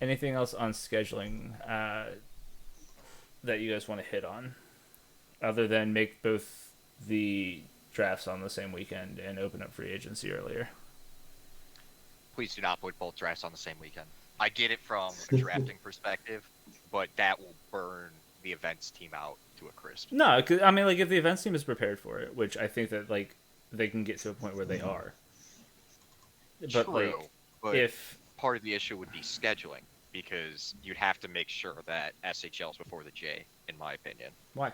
Anything else on scheduling that you guys want to hit on, other than make both the drafts on the same weekend and open up free agency earlier? Please do not put both drafts on the same weekend. I get it from a drafting perspective, but that will burn the events team out to a crisp. No, 'cause, I mean, like, if the events team is prepared for it, which I think that, like, they can get to a point where they are. But, True, like, but if... part of the issue would be scheduling, because you'd have to make sure that SHL's before the J, in my opinion. Why?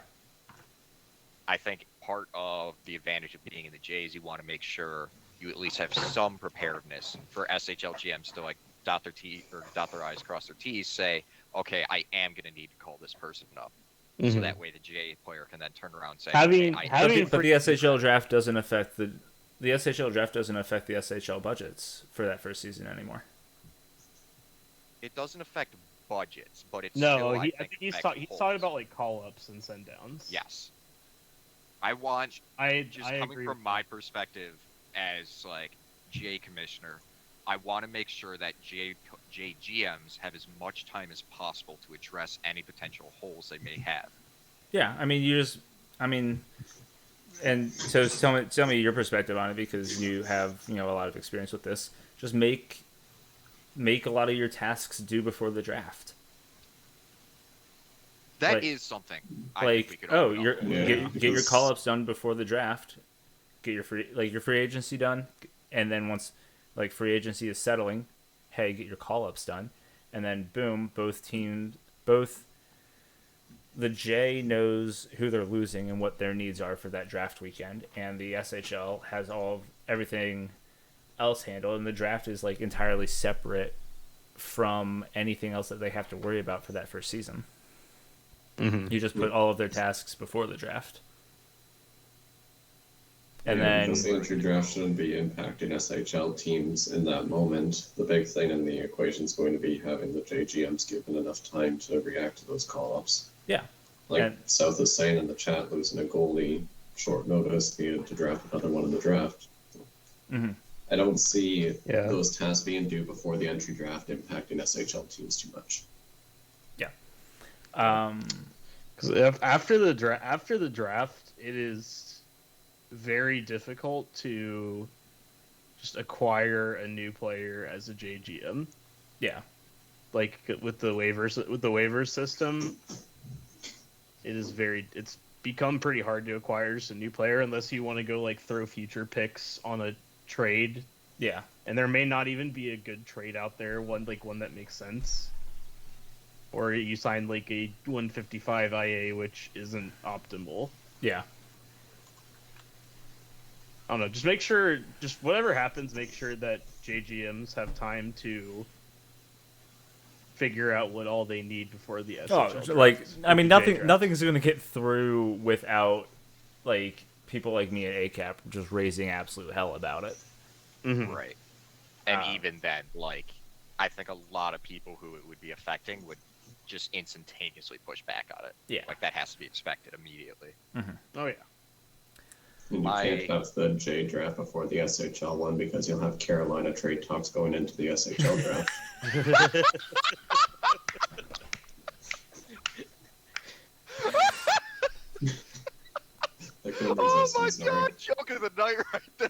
I think part of the advantage of being in the J is you want to make sure you at least have some preparedness for SHL GMs to, like, dot their I's, cross their T's, say, okay, I am going to need to call this person up. So that way the J player can then turn around and say, But the SHL draft doesn't affect the SHL draft doesn't affect the SHL budgets for that first season anymore. it doesn't affect budgets, but it's No, still, I think he's talking about like call-ups and send-downs. Yes. I want, I coming agree from with my perspective as, like, J commissioner, I want to make sure that J GMs have as much time as possible to address any potential holes they may have. Yeah, I mean, and so tell me your perspective on it, because you have, a lot of experience with this. Just make a lot of your tasks due before the draft. That Like- is something I think we could open up. get your call ups done before the draft. Get your free agency done, and then once free agency is settling, hey, get your call ups done, and then boom, both the J knows who they're losing and what their needs are for that draft weekend, and the SHL has everything else handled, and the draft is entirely separate from anything else that they have to worry about for that first season. Mm-hmm. You just put all of their tasks before the draft. And Because then the entry draft shouldn't be impacting SHL teams in that moment. The big thing in the equation is going to be having the JGMs given enough time to react to those call-ups. Yeah. Like And- South is saying in the chat, losing a goalie, short notice, needed to draft another one in the draft. Mm-hmm. I don't see Yeah. those tasks being due before the entry draft impacting SHL teams too much. Because after the draft, it is very difficult to just acquire a new player as a JGM. Yeah. Like with the waivers system, it's become pretty hard to acquire just a new player unless you want to go throw future picks on a trade. Yeah. And there may not even be a good trade out there, one that makes sense. Or you sign a 155 IA, which isn't optimal. Yeah. I don't know. Just make sure, whatever happens, make sure that JGMs have time to figure out what all they need before the SHL draft. Nothing's going to get through without people like me at ACap just raising absolute hell about it. Mhm. Right. And even then, I think a lot of people who it would be affecting would just instantaneously push back on it. Yeah. That has to be expected immediately. Oh yeah. And you can't have the J draft before the SHL one because you'll have Carolina trade talks going into the SHL draft. Oh my god, joke of the night right there.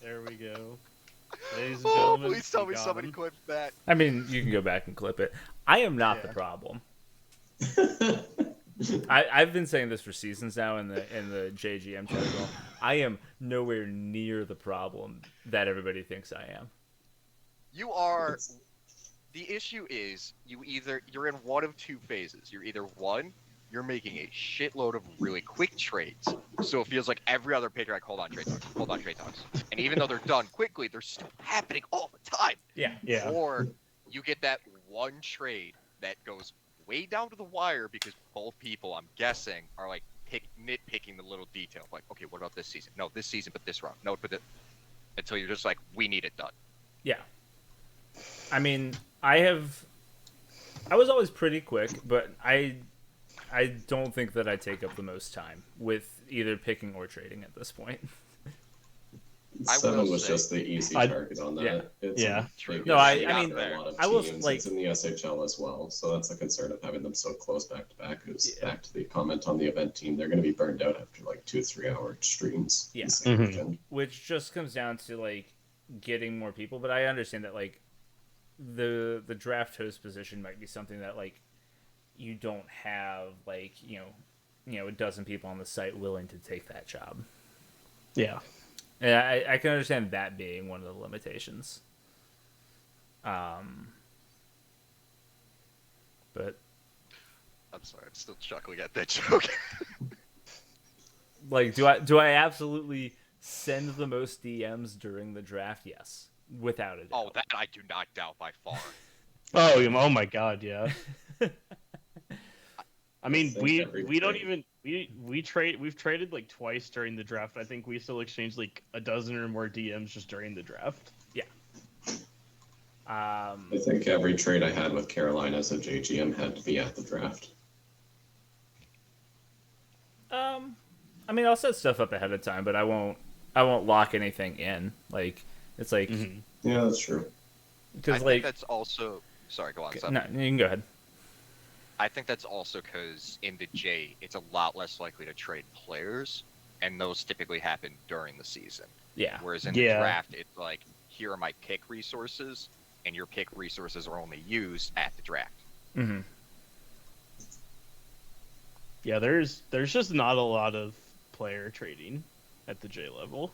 There we go. Ladies and Oh, gentlemen, please tell we me got somebody him. clipped that. I mean, you can go back and clip it. I am not the Yeah. problem. I've been saying this for seasons now in the JGM channel. I am nowhere near the problem that everybody thinks I am. You are. The issue is you're in one of two phases. You're either one, you're making a shitload of really quick trades, so it feels like every other pick, like hold on trade talks, and even though they're done quickly, they're still happening all the time. Yeah. Yeah. Or you get that one trade that goes way down to the wire because both people, I'm guessing, are nitpicking the little detail. Okay, what about this season? No, this season, but this round. No, but until you're just we need it done. Yeah. I mean, I was always pretty quick, but I don't think that I take up the most time with either picking or trading at this point. I will 7 was say- just the easy I- target on that. Yeah. It's Yeah. a True. big No, issue I mean, for a lot of I will, teams. like- It's in the SHL as well, so that's a concern of having them so close back to back. Is Yeah. back to the comment on the event team, they're going to be burned out after like 2-3 hour streams. Yeah. the same Mhm. weekend. Which just comes down to like getting more people, but I understand that like the draft host position might be something that like you don't have like a dozen people on the site willing to take that job. Yeah. And I can understand that being one of the limitations. But I'm sorry, I'm still chuckling at that joke. like, do I absolutely send the most DMs during the draft? Yes, without a doubt. Oh, that I do not doubt by far. Oh my God, yeah. I mean, think we every we don't trade- even we've traded like twice during the draft. I think we still exchanged like a dozen or more DMs just during the draft. I think every trade I had with Carolina as a JGM had to be at the draft. I mean, I'll set stuff up ahead of time, but I won't lock anything in. Like, it's like Mhm. Yeah, that's true. I because think like that's also. Sorry, go on. Seth. no, you can go ahead. I think that's also because in the J, it's a lot less likely to trade players, and those typically happen during the season. Yeah, Whereas in the Yeah. draft, it's like, here are my pick resources, and your pick resources are only used at the draft. mm-hmm. Yeah, there's just not a lot of player trading at the J level.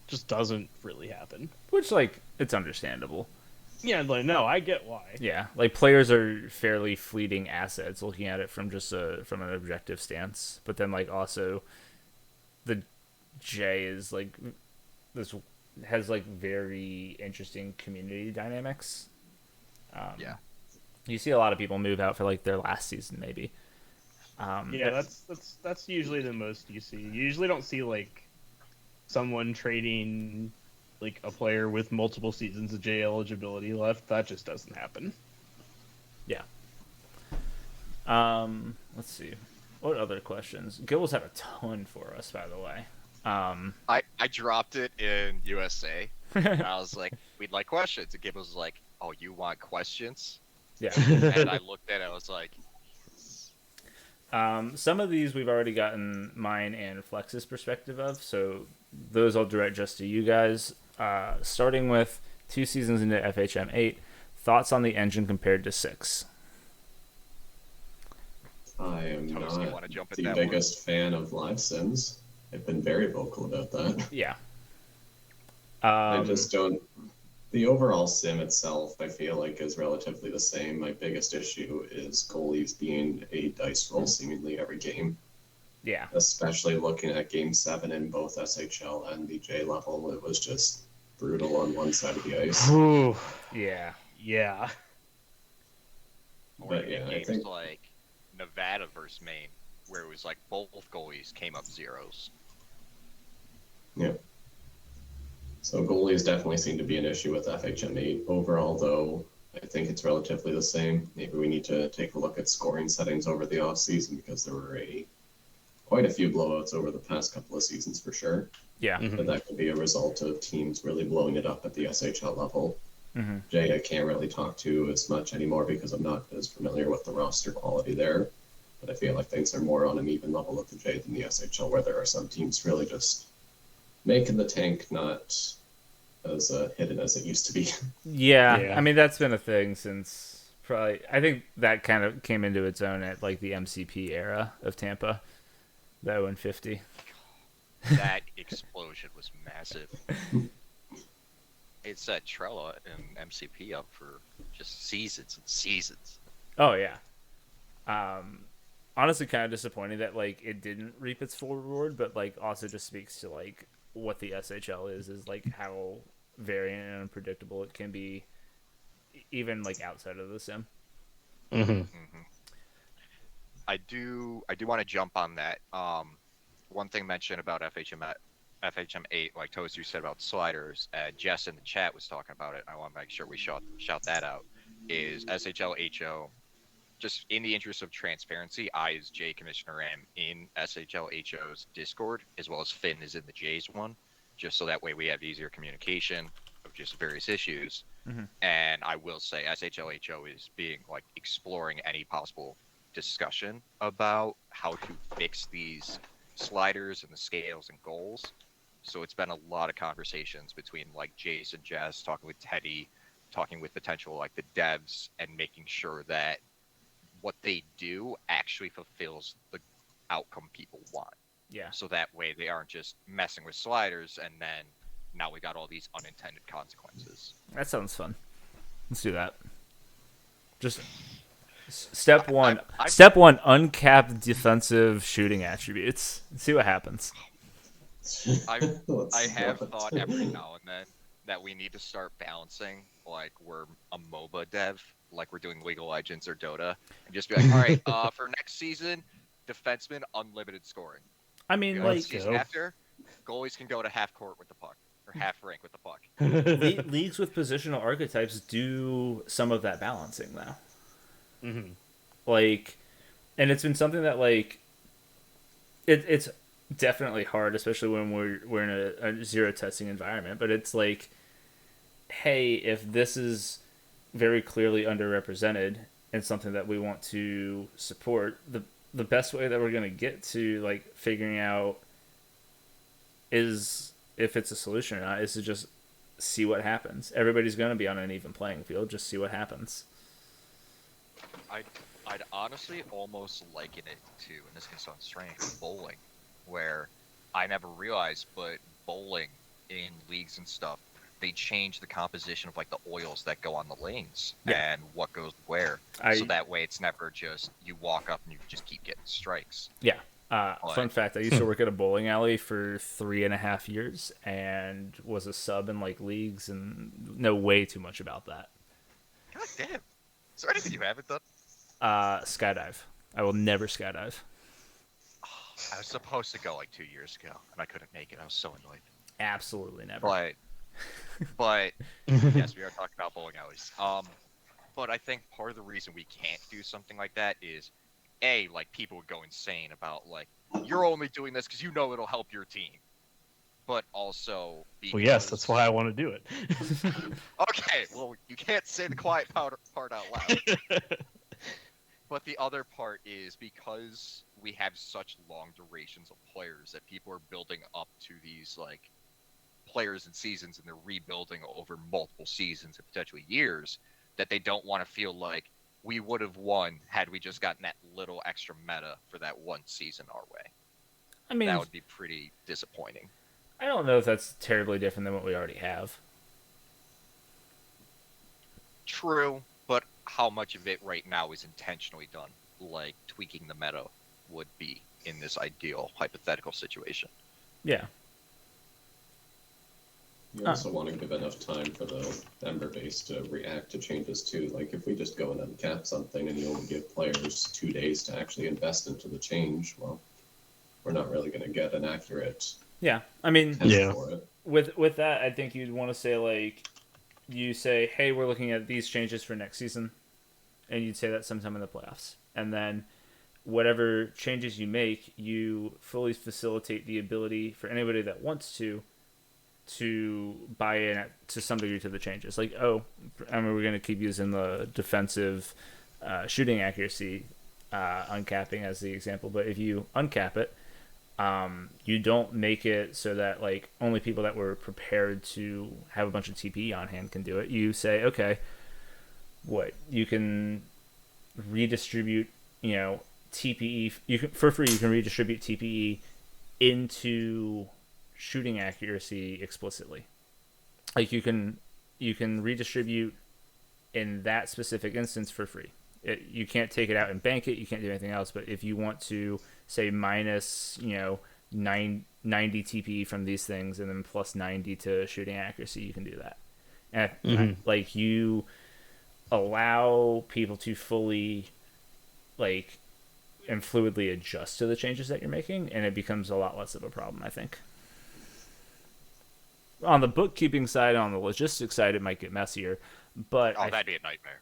Just doesn't really happen. Which like it's understandable. Yeah, like no, I get why. Yeah, like players are fairly fleeting assets looking at it from just from an objective stance. But then like also the J is like this has like very interesting community dynamics. Yeah. You see a lot of people move out for like their last season maybe. Yeah, that's usually the most you see. You usually don't see like someone trading like a player with multiple seasons of J eligibility left. That just doesn't happen. Yeah. Let's see. What other questions? Gibbles had a ton for us, by the way. I dropped it in USA. And I was like, we'd like questions. And Gibbons was like, oh, you want questions? Yeah. And I looked at it, I was like, Some of these we've already gotten mine and Flex's perspective of, so those I'll direct just to you guys. Starting with 2 seasons into FHM 8, thoughts on the engine compared to 6? I am Toast, you not wanna jump at the that one? biggest fan of live sims. I've been very vocal about that. Yeah. I just don't. The overall sim itself, I feel like, is relatively the same. My biggest issue is goalies being a dice roll seemingly every game. Yeah. Especially looking at Game 7 in both SHL and the J level, it was just brutal on one side of the ice. Ooh, Yeah. yeah. or But in yeah, I games think- like Nevada versus Maine, where it was like both goalies came up zeros. Yeah. So goalies definitely seem to be an issue with FHM 8. Overall, though, I think it's relatively the same. Maybe we need to take a look at scoring settings over the off season because there were quite a few blowouts over the past couple of seasons for sure. Yeah. Mhm. But that could be a result of teams really blowing it up at the SHL level. Mm-hmm. Jay, I can't really talk to as much anymore because I'm not as familiar with the roster quality there. But I feel like things are more on an even level at the J than the SHL, where there are some teams really just making the tank not as hidden as it used to be. Yeah. Yeah. I mean, that's been a thing since probably. I think that kind of came into its own at like the MCP era of Tampa, the 0-50. That explosion was massive. It set Trella and MCP up for just seasons and seasons. Oh yeah. Honestly, kind of disappointing that like it didn't reap its full reward, but like also just speaks to like what the SHL is like how variant and unpredictable it can be, even like outside of the sim. Mm-hmm. I do want to jump on that. One thing mentioned about FHM 8, like Toast, you said about sliders. Jess in the chat was talking about it. I want to make sure we shout that out. Is SHL HO just in the interest of transparency, I, as J Commissioner, am in SHLHO's Discord, as well as Finn is in the J's one, just so that way we have easier communication of just various issues. And I will say SHLHO is being like exploring any possible discussion about how to fix these sliders and the scales and goals. So it's been a lot of conversations between like Jason, Jess, talking with Teddy, talking with potential like the devs, and making sure that what they do actually fulfills the outcome people want. Yeah. So that way they aren't just messing with sliders and then now we got all these unintended consequences. That sounds fun. Let's do that. Just step one. Step one: uncapped defensive shooting attributes. See what happens. I have thought every now and then that we need to start balancing, like we're a MOBA dev, like we're doing League of Legends or Dota, and just be like, all right, for next season, defenseman unlimited scoring. I mean, Like like season after, goalies can go to half court with the puck or half rank with the puck. leagues with positional archetypes do some of that balancing though. Like, and it's been something that like it's definitely hard, especially when we're in a zero testing environment. But it's like, hey, if this is very clearly underrepresented and something that we want to support, the best way that we're going to get to like figuring out is if it's a solution or not is to just see what happens. Everybody's going to be on an even playing field. Just see what happens. I'd honestly almost liken it to, and this can sound strange, bowling, where I never realized, but bowling in leagues and stuff, they change the composition of like the oils that go on the lanes and what goes where, so that way it's never just you walk up and you just keep getting strikes. Yeah. Fun fact: I used to work at a bowling alley for 3.5 years and was a sub in like leagues, and know way too much about that. God damn! Is there anything you haven't done? Skydive. I will never skydive. I was supposed to go like 2 years ago, and I couldn't make it. I was so annoyed. Absolutely never. But yes, we are talking about bowling alleys. But I think part of the reason we can't do something like that is, A, like people would go insane about like you're only doing this because you know it'll help your team. But also, well, yes, that's why I want to do it. Okay, well, you can't say the quiet part out loud. But the other part is because we have such long durations of players that people are building up to these like players and seasons, and they're rebuilding over multiple seasons and potentially years, that they don't want to feel like we would have won had we just gotten that little extra meta for that one season our way. I mean, that would be pretty disappointing. I don't know if that's terribly different than what we already have. True, but how much of it right now is intentionally done, like tweaking the meta would be in this ideal hypothetical situation? Yeah. You also want to give enough time for the member base to react to changes too. Like if we just go and uncap something and you only give players 2 days to actually invest into the change, well, we're not really going to get an accurate Yeah. I mean, for it. With that, I think you'd want to say like, you say, hey, we're looking at these changes for next season, and you'd say that sometime in the playoffs, and then whatever changes you make, you fully facilitate the ability for anybody that wants to buy in to some degree to the changes. Like, I mean, we're going to keep using the defensive shooting accuracy uncapping as the example, but if you uncap it, you don't make it so that like only people that were prepared to have a bunch of TPE on hand can do it. You say, okay, you can redistribute, TPE. You can for free. You can redistribute TPE into shooting accuracy explicitly. Like you can redistribute in that specific instance for free. You can't take it out and bank it. You can't do anything else. But if you want to say minus 90 TPE from these things and then plus 90 to shooting accuracy, you can do that. And like you allow people to fully like and fluidly adjust to the changes that you're making, and it becomes a lot less of a problem, I think. On the bookkeeping side, on the logistics side, it might get messier, but that'd be a nightmare.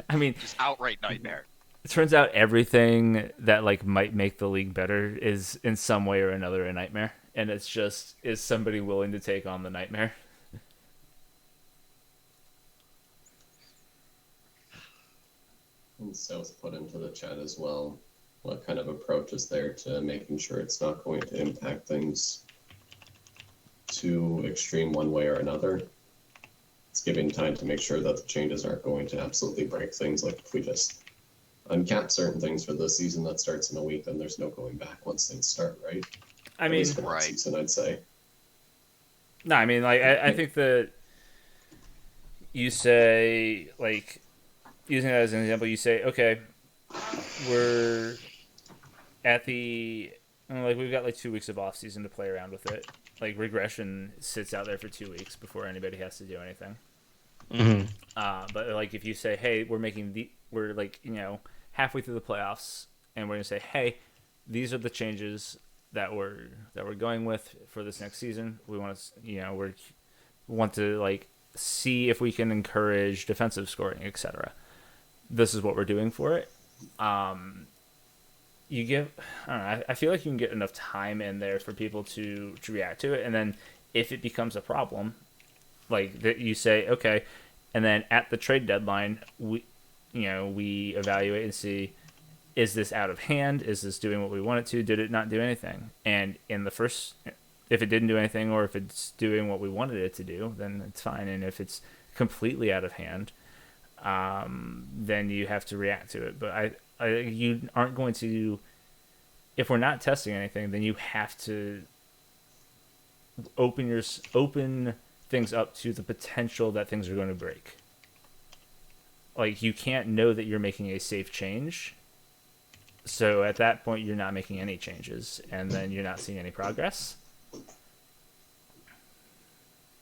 I mean, Just outright nightmare. it turns out everything that like might make the league better is in some way or another a nightmare, and it's just, is somebody willing to take on the nightmare? And South put into the chat as well. What kind of approach is there to making sure it's not going to impact things too extreme one way or another? It's giving time to make sure that the changes aren't going to absolutely break things. Like if we just uncap certain things for the season that starts in a week, then there's no going back once things start, right? I At mean, least for that right. season, I'd say. no, I mean, like I think that you say, like, using that as an example, you say, okay, we're at the, like, we've got like 2 weeks of off season to play around with it. Like, regression sits out there for 2 weeks before anybody has to do anything. Mm-hmm. But like, if you say, hey, we're like, halfway through the playoffs, and we're gonna say, hey, these are the changes that we're going with for this next season. We want to, we want to like see if we can encourage defensive scoring, etc. This is what we're doing for it. You give, I don't know, I feel like you can get enough time in there for people to react to it, and then if it becomes a problem, like that, you say okay, and then at the trade deadline, we evaluate and see, is this out of hand? Is this doing what we want it to? Did it not do anything? And in the first, if it didn't do anything, or if it's doing what we wanted it to do, then it's fine. And if it's completely out of hand, then you have to react to it. But you aren't going to, if we're not testing anything, then you have to open things up to the potential that things are going to break. Like, you can't know that you're making a safe change. So at that point, you're not making any changes, and then you're not seeing any progress.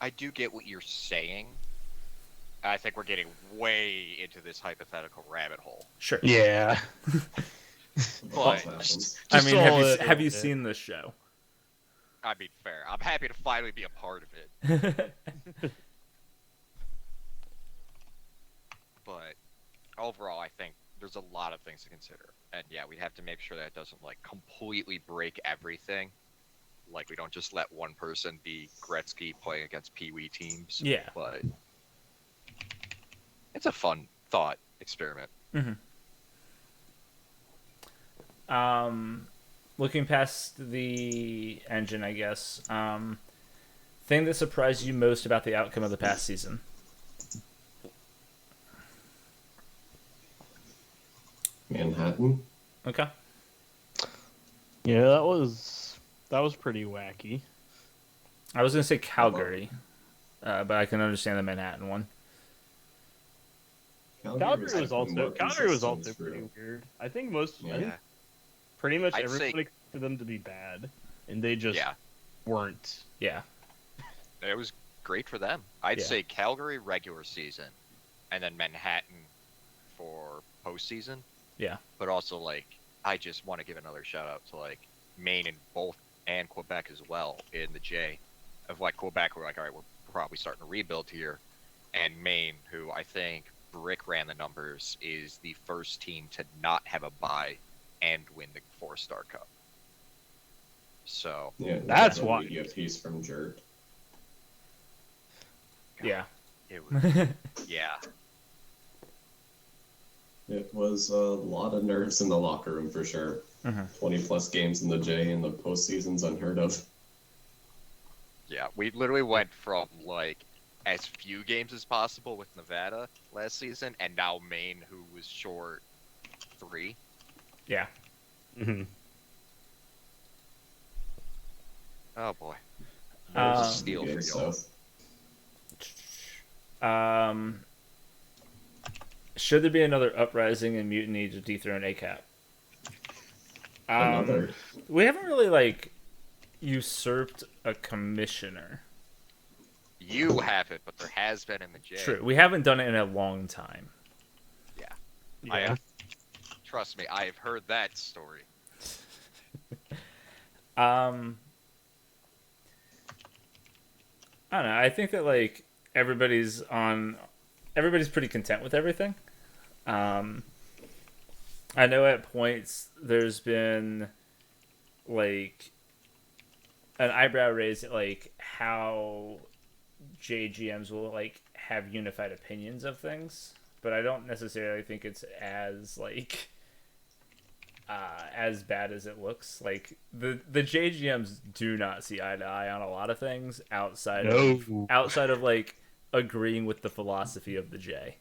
I do get what you're saying. I think we're getting way into this hypothetical rabbit hole. Sure. Yeah. But Happens. I Just mean, all have you it. seen this show? I mean, fair. I'm happy to finally be a part of it. But overall, I think there's a lot of things to consider. And yeah, we'd have to make sure that it doesn't like completely break everything. Like, we don't just let one person be Gretzky playing against Pee Wee teams. Yeah. But it's a fun thought experiment. Looking past the engine, I guess. Thing that surprised you most about the outcome of the past season? Manhattan. Okay. Yeah, that was pretty wacky. I was gonna say Calgary, but I can understand the Manhattan one. Calgary was also consistent pretty through. weird. I think I Yeah. think pretty much I'd everybody say- expected them to be bad, and they just Yeah, weren't. Yeah. it was great for them. I'd Yeah. say Calgary regular season, and then Manhattan for postseason. Yeah. But also, like, I just want to give another shout out to like Maine and Quebec as well in the J. Of like Quebec, we're like, all right, we're probably starting to rebuild here, and Maine, who I think Brick ran the numbers, is the first team to not have a bye and win the 4-Star Cup. So Yeah, That's a why. media piece from Jert. Yeah. it was, yeah, It was a lot of nerves in the locker room for sure. 20 plus games in the J in the postseason's unheard of. yeah. We literally went from like as few games as possible with Nevada last season, and now Maine, who was short 3. Yeah. Mm-hmm. Oh boy, Um, steal for Games y'all. south. Should there be another uprising and mutiny to dethrone ACap? Another. We haven't really like usurped a commissioner. You haven't, but there has been in the J. True. We haven't done it in a long time. Yeah. Trust me, I have heard that story. I don't know. I think that like everybody's pretty content with everything. I know at points there's been like an eyebrow raised at like how JGMs will like have unified opinions of things, but I don't necessarily think it's as like as bad as it looks. Like the JGMs do not see eye to eye on a lot of things outside of like agreeing with the philosophy of the J.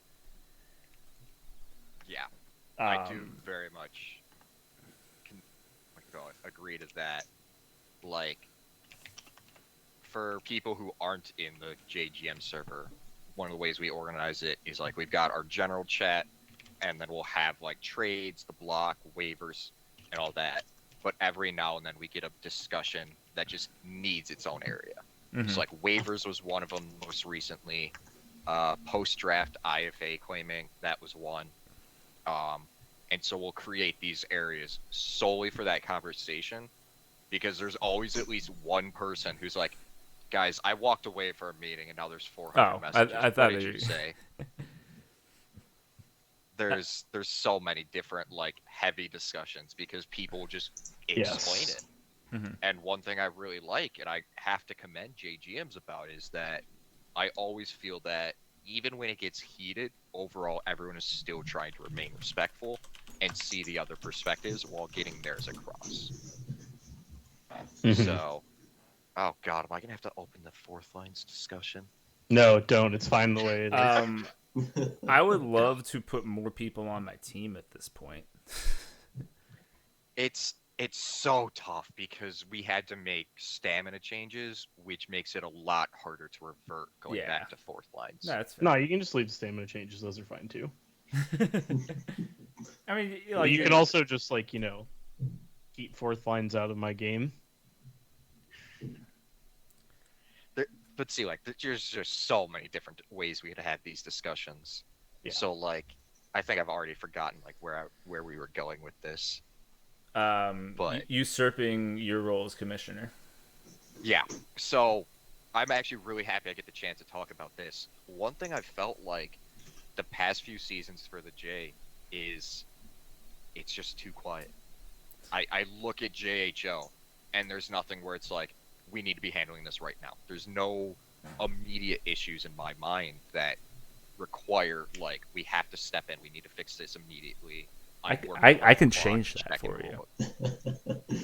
Yeah, I do very much agree to that. Like, for people who aren't in the JGM server, one of the ways we organize it is like we've got our general chat, and then we'll have like trades, the block, waivers, and all that. But every now and then we get a discussion that just needs its own area. So like waivers was one of them most recently. Post-draft IFA claiming, that was one. And so we'll create these areas solely for that conversation, because there's always at least one person who's like, guys, I walked away for a meeting and now there's 400 messages. I thought what did you say? There's so many different like heavy discussions because people just explain it. And one thing I really like, and I have to commend JGMs about, is that I always feel that even when it gets heated, overall everyone is still trying to remain respectful and see the other perspectives while getting theirs across. So, oh god, am I gonna have to open the fourth lines discussion? No, don't. It's fine the way it is. I would love to put more people on my team at this point. It's so tough because we had to make stamina changes, which makes it a lot harder to revert going back to fourth lines. No, that's fair. No, you can just leave the stamina changes. Those are fine too. I mean, Like, you can also just like, keep fourth lines out of my game. But see, like, there's just so many different ways we could have these discussions. Yeah. So, like, I think I've already forgotten like where we were going with this. But usurping your role as commissioner. Yeah. So I'm actually really happy I get the chance to talk about this. One thing I felt like the past few seasons for the J is it's just too quiet. I look at JHO and there's nothing where it's like, we need to be handling this right now. There's no immediate issues in my mind that require like we have to step in. We need to fix this immediately. I can change that for you.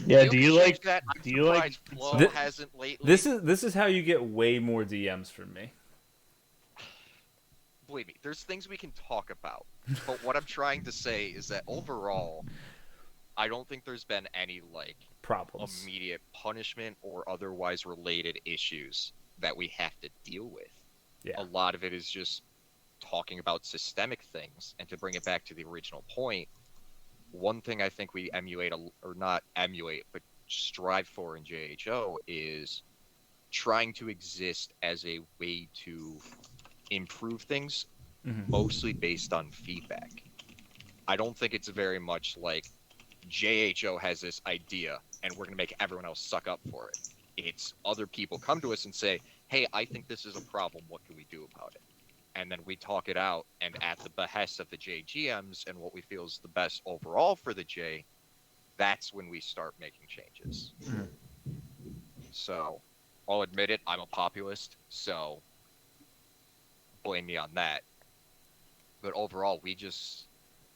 Yeah, do you like that? Do you like Flo hasn't lately? This is how you get way more DMs from me. Believe me, there's things we can talk about. But what I'm trying to say is that overall, I don't think there's been any like problems, immediate punishment or otherwise related issues that we have to deal with. Yeah. A lot of it is just talking about systemic things. And to bring it back to the original point, one thing I think we emulate, or not emulate, but strive for in JHO is trying to exist as a way to improve things, mostly based on feedback. I don't think it's very much like JHO has this idea and we're going to make everyone else suck up for it. It's other people come to us and say, hey, I think this is a problem. What can we do about it? And then we talk it out, and at the behest of the JGMs and what we feel is the best overall for the J, that's when we start making changes. So I'll admit it, I'm a populist, so blame me on that. But overall,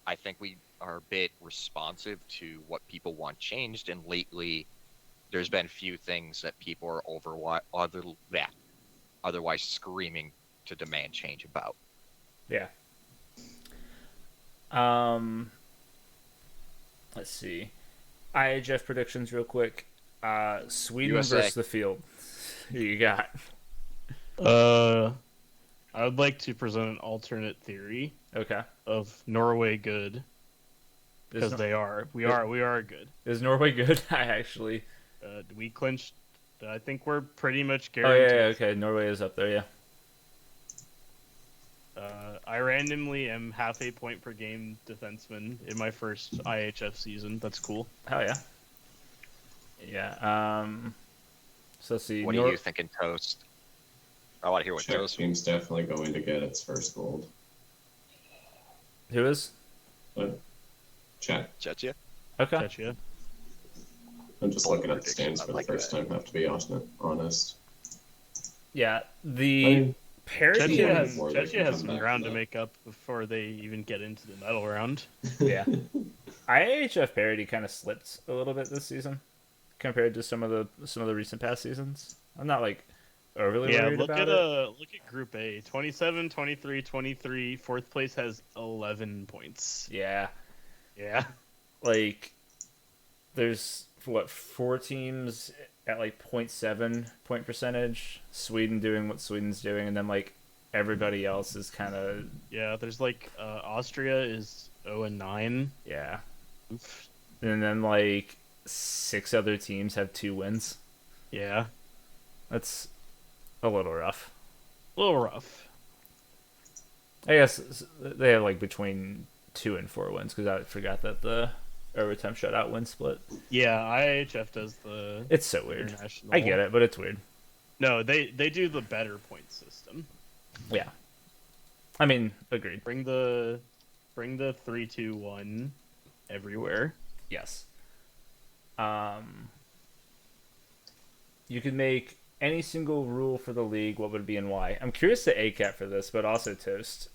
I think we are a bit responsive to what people want changed, and lately there's been few things that people are otherwise screaming to demand change about. Yeah. Let's see. IHF predictions real quick. Sweden USA. versus the field. Who you got? I would like to present an alternate theory Okay. of Norway good, because they are. We are good. Is Norway good? I actually. We clinched. I think we're pretty much Oh guaranteed. yeah, okay. Norway is up there. Yeah. I randomly am half a point per game defenseman in my first IHF season. That's cool. Hell yeah. Yeah. So let's see. What are you thinking, Toast? I want to hear what Czech Toast. team's definitely going to get its first gold. Who is? Chat. Chechia? Okay. Gotcha. I'm just Bold looking at the prediction, stands I for like the first that. time. Have to be honest. Yeah. I The mean, parity. Chechia Yeah, has before they Chechia can has come some back ground from to that. make up before they even get into the medal round. Yeah. IHF parity kind of slipped a little bit this season compared to some of the recent past seasons. I'm not like overly Yeah, worried look about at it. look at Group A. 27, 23, 23. Fourth place has 11 points. Yeah. Yeah. Like there's what 4 teams at like 0.7 point percentage. Sweden doing what Sweden's doing, and then like everybody else is kind of Yeah, there's like Austria is 0-9. yeah. Oof. And then like 6 other teams have 2 wins. Yeah. That's a little rough. A little rough. I guess they have like between 2 and 4 wins because I forgot that the overtime shutout win split. Yeah, IHF does the It's so weird. international. I get it, but it's weird. No, they do the better point system. Yeah. I mean, agreed. Bring the 3-2-1 everywhere. Yes. You could make any single rule for the league. What would it be and why? I'm curious to ACap for this, but also Toast.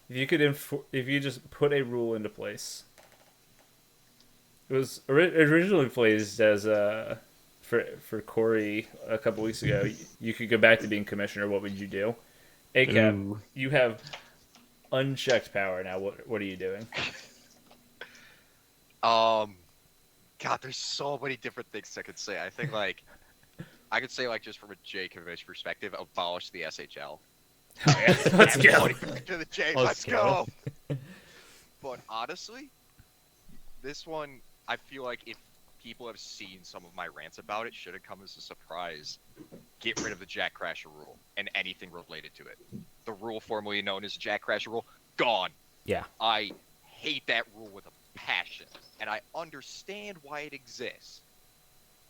If you could, if you just put a rule into place, it was originally placed as for Corey a couple weeks ago. You could go back to being commissioner. What would you do? ACap, Ooh. you have unchecked power now. What are you doing? God, there's so many different things I could say. I think like I could say like just from a J-Commish perspective, abolish the SHL. Oh, yeah. Let's go. Everybody back to the J. Let's Let's go. But honestly, this one, I feel like if people have seen some of my rants about it, should have come as a surprise. Get rid of the Jack Crasher rule and anything related to it. The rule formerly known as the Jack Crasher rule, gone. Yeah. I hate that rule with a passion, and I understand why it exists,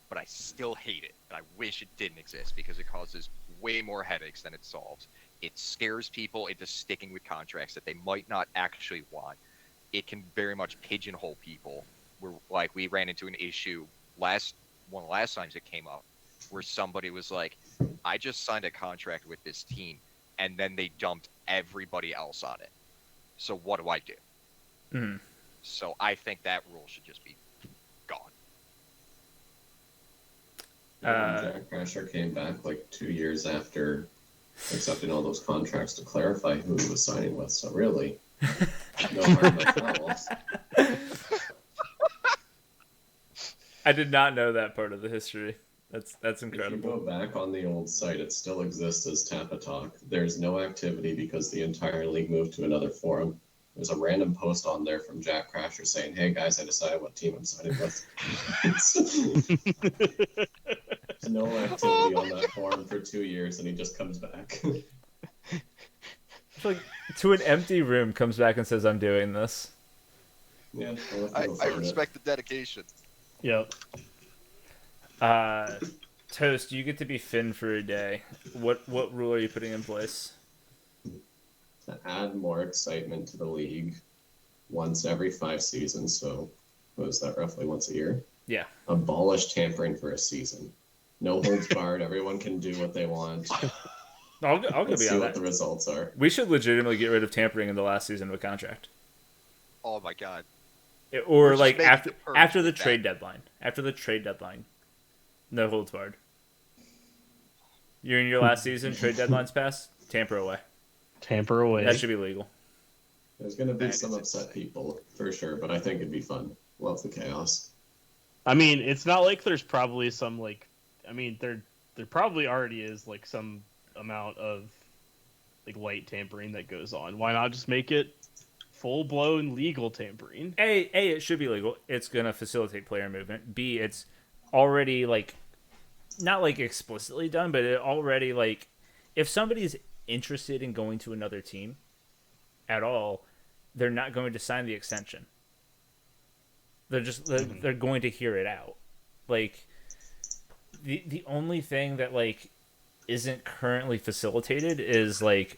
but I still hate it, and I wish it didn't exist because it causes way more headaches than it solves. It scares people into sticking with contracts that they might not actually want. It can very much pigeonhole people. We ran into an issue one of the last times it came up, where somebody was like, I just signed a contract with this team, and then they dumped everybody else on it. So what do I do? Mhm. So I think that rule should just be gone. When Jack Crasher came back like 2 years after accepting all those contracts to clarify who he was signing with. So really, no harm, no foul. I did not know that part of the history. That's If you incredible. go back on the old site, it still exists as Tappa Talk. There's no activity because the entire league moved to another forum. There's a random post on there from Jack Crasher saying, "Hey guys, I decided what team I'm signing with." There's no activity on that forum for 2 years, and he just comes back. It's like to an empty room comes back and says, "I'm doing this." Yeah, I'll have to I go find it. respect the dedication. Yep. Toast, you get to be Finn for a day. What rule are you putting in place? To add more excitement to the league once every 5 seasons, so what is that, roughly once a year? Yeah. Abolish tampering for a season. No holds barred, everyone can do what they want. I'll go Let's see beyond what that. the results are. We should legitimately get rid of tampering in the last season of a contract. Oh my god. Or just like make after the purge the back. trade deadline. After the trade deadline. No holds barred. You're in your last season, trade deadline's passed, tamper away. Tamper away. That should be legal. There's going to be That some is upset insane. people, for sure, but I think it'd be fun. Love the chaos. I mean, it's not like there's probably some like. I mean, there probably already is like some amount of like light tampering that goes on. Why not just make it full blown legal tampering? A, it should be legal. It's gonna facilitate player movement. B, it's already like not like explicitly done, but it already like if somebody's interested in going to another team at all, they're not going to sign the extension. They're going to hear it out. Like the only thing that like isn't currently facilitated is like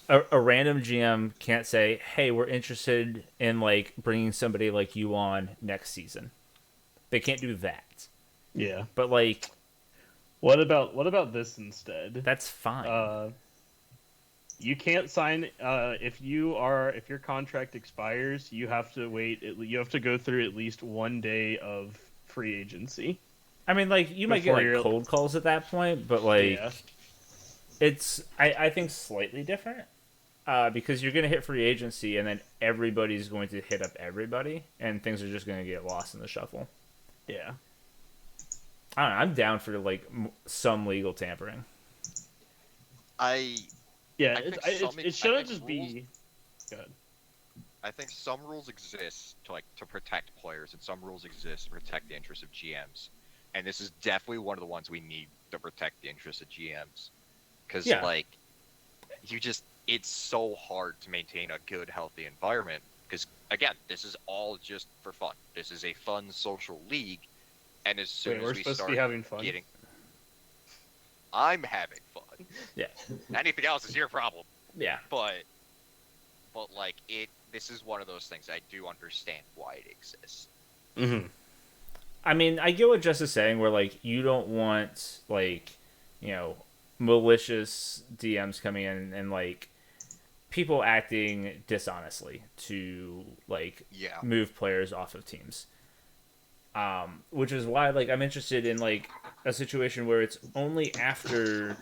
a random GM can't say, "Hey, we're interested in like bringing somebody like you on next season." They can't do that. Yeah. But like, What about this instead? that's fine. You can't sign if your contract expires, you have to wait. You have to go through at least 1 day of free agency. I mean, like you might get before like cold calls at that point, but like Yeah. it's I think slightly different. Because you're going to hit free agency, and then everybody's going to hit up everybody, and things are just going to get lost in the shuffle. Yeah. I don't know. I'm down for like some legal tampering. Yeah. I think It shouldn't just be. Good. I think some rules exist to protect players, and some rules exist to protect the interests of GMs. And this is definitely one of the ones we need to protect the interests of GMs, because like it's so hard to maintain a good, healthy environment. Because again, this is all just for fun. This is a fun social league, and as soon We're as we supposed to start be having fun. I'm having fun. Yeah. Anything else is your problem. Yeah. But like this is one of those things. I do understand why it exists. Mm-hmm. I mean, I get what Jess is saying, where like you don't want like, malicious DMs coming in and like people acting dishonestly to like move players off of teams. Which is why like I'm interested in like a situation where it's only after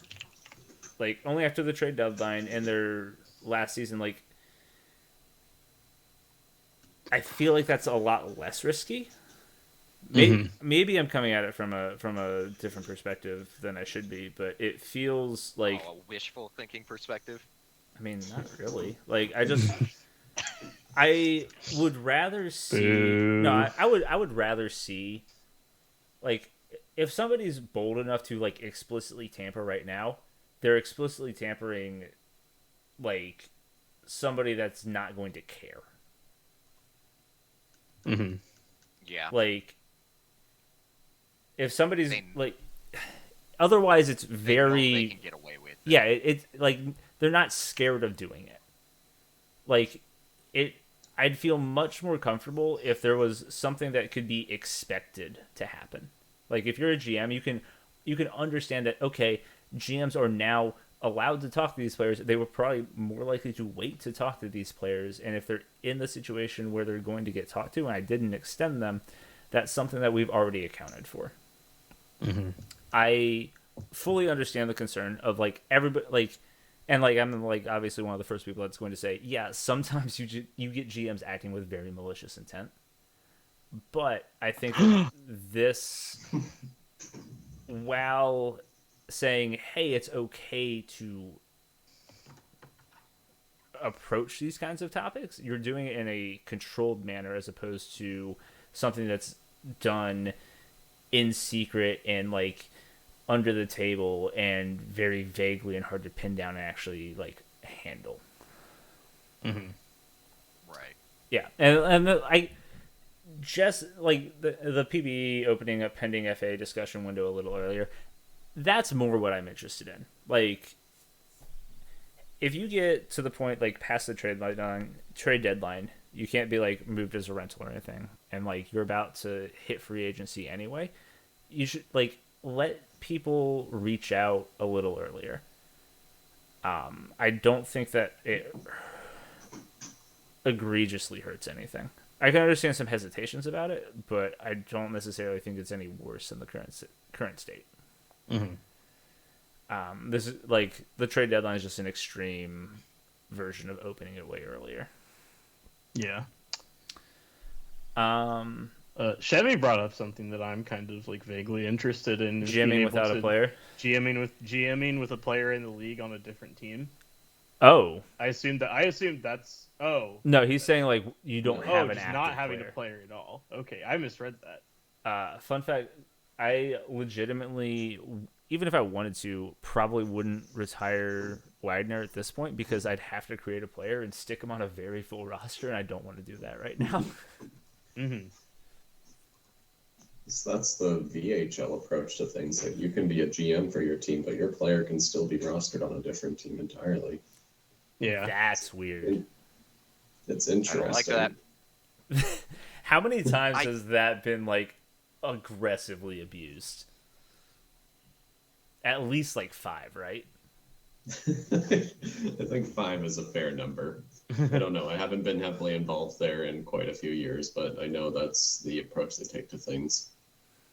the trade deadline in their last season. Like I feel like that's a lot less risky. Maybe I'm coming at it from a different perspective than I should be, but it feels like a wishful thinking perspective. I mean, not really. Like I would rather see. Boo. No, I would rather see. Like, if somebody's bold enough to like explicitly tamper right now, they're explicitly tampering, like, somebody that's not going to care. Mm-hmm. Yeah. Like, if somebody's like, otherwise it's very. They can get away with it. Yeah, it's like they're not scared of doing it. Like, I'd feel much more comfortable if there was something that could be expected to happen. Like if you're a GM, you can understand that okay, GMs are now allowed to talk to these players. They were probably more likely to wait to talk to these players, and if they're in the situation where they're going to get talked to and I didn't extend them, that's something that we've already accounted for. Mm-hmm. I fully understand the concern of like everybody like. And like I'm like obviously one of the first people that's going to say, yeah, sometimes you get GMs acting with very malicious intent. But I think this, while saying, hey, it's okay to approach these kinds of topics, you're doing it in a controlled manner as opposed to something that's done in secret and like under the table and very vaguely and hard to pin down and actually like handle. Mm-hmm. Right. Yeah, and I just like the PBE opening up pending FA discussion window a little earlier. That's more what I'm interested in. Like, if you get to the point like past the trade deadline, you can't be like moved as a rental or anything, and like you're about to hit free agency anyway. You should like let people reach out a little earlier. I don't think that it egregiously hurts anything. I can understand some hesitations about it, but I don't necessarily think it's any worse than the current state. Mm-hmm. This is like the trade deadline is just an extreme version of opening it way earlier. Yeah. Chevy brought up something that I'm kind of like vaguely interested in. GMing without a player. GMing with a player in the league on a different team. Oh. I assume that's. Oh. No, he's saying like you don't have an just active not having player. a player at all. Okay, I misread that. Fun fact: I legitimately, even if I wanted to, probably wouldn't retire Wagner at this point because I'd have to create a player and stick him on a very full roster, and I don't want to do that right now. Mm-hmm. So that's the VHL approach to things. Like you can be a GM for your team, but your player can still be rostered on a different team entirely. Yeah. That's weird. It's I interesting. don't like that. How many times I- has that been like aggressively abused? At least like 5, right? I think 5 is a fair number. I don't know. I haven't been heavily involved there in quite a few years, but I know that's the approach they take to things.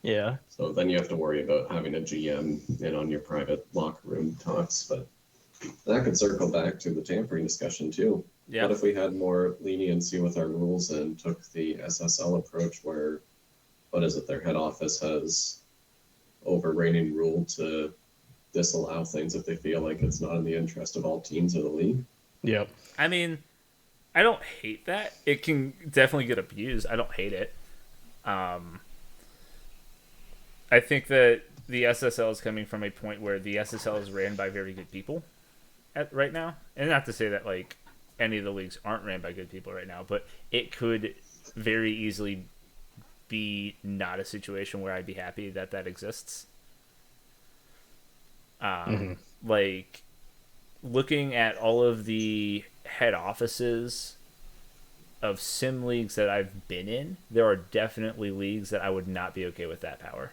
Yeah. So then you have to worry about having a GM in on your private locker room talks. But that could circle back to the tampering discussion too. Yeah. What if we had more leniency with our rules and took the SSL approach where, what is it, their head office has overreigning rule to disallow things if they feel like it's not in the interest of all teams of the league? Yep. I mean, I don't hate that. It can definitely get abused. I don't hate it. I think that the SSL is coming from a point where the SSL is ran by very good people right now. And not to say that like any of the leagues aren't ran by good people right now, but it could very easily be not a situation where I'd be happy that that exists. Like looking at all of the head offices of sim leagues that I've been in, there are definitely leagues that I would not be okay with that power.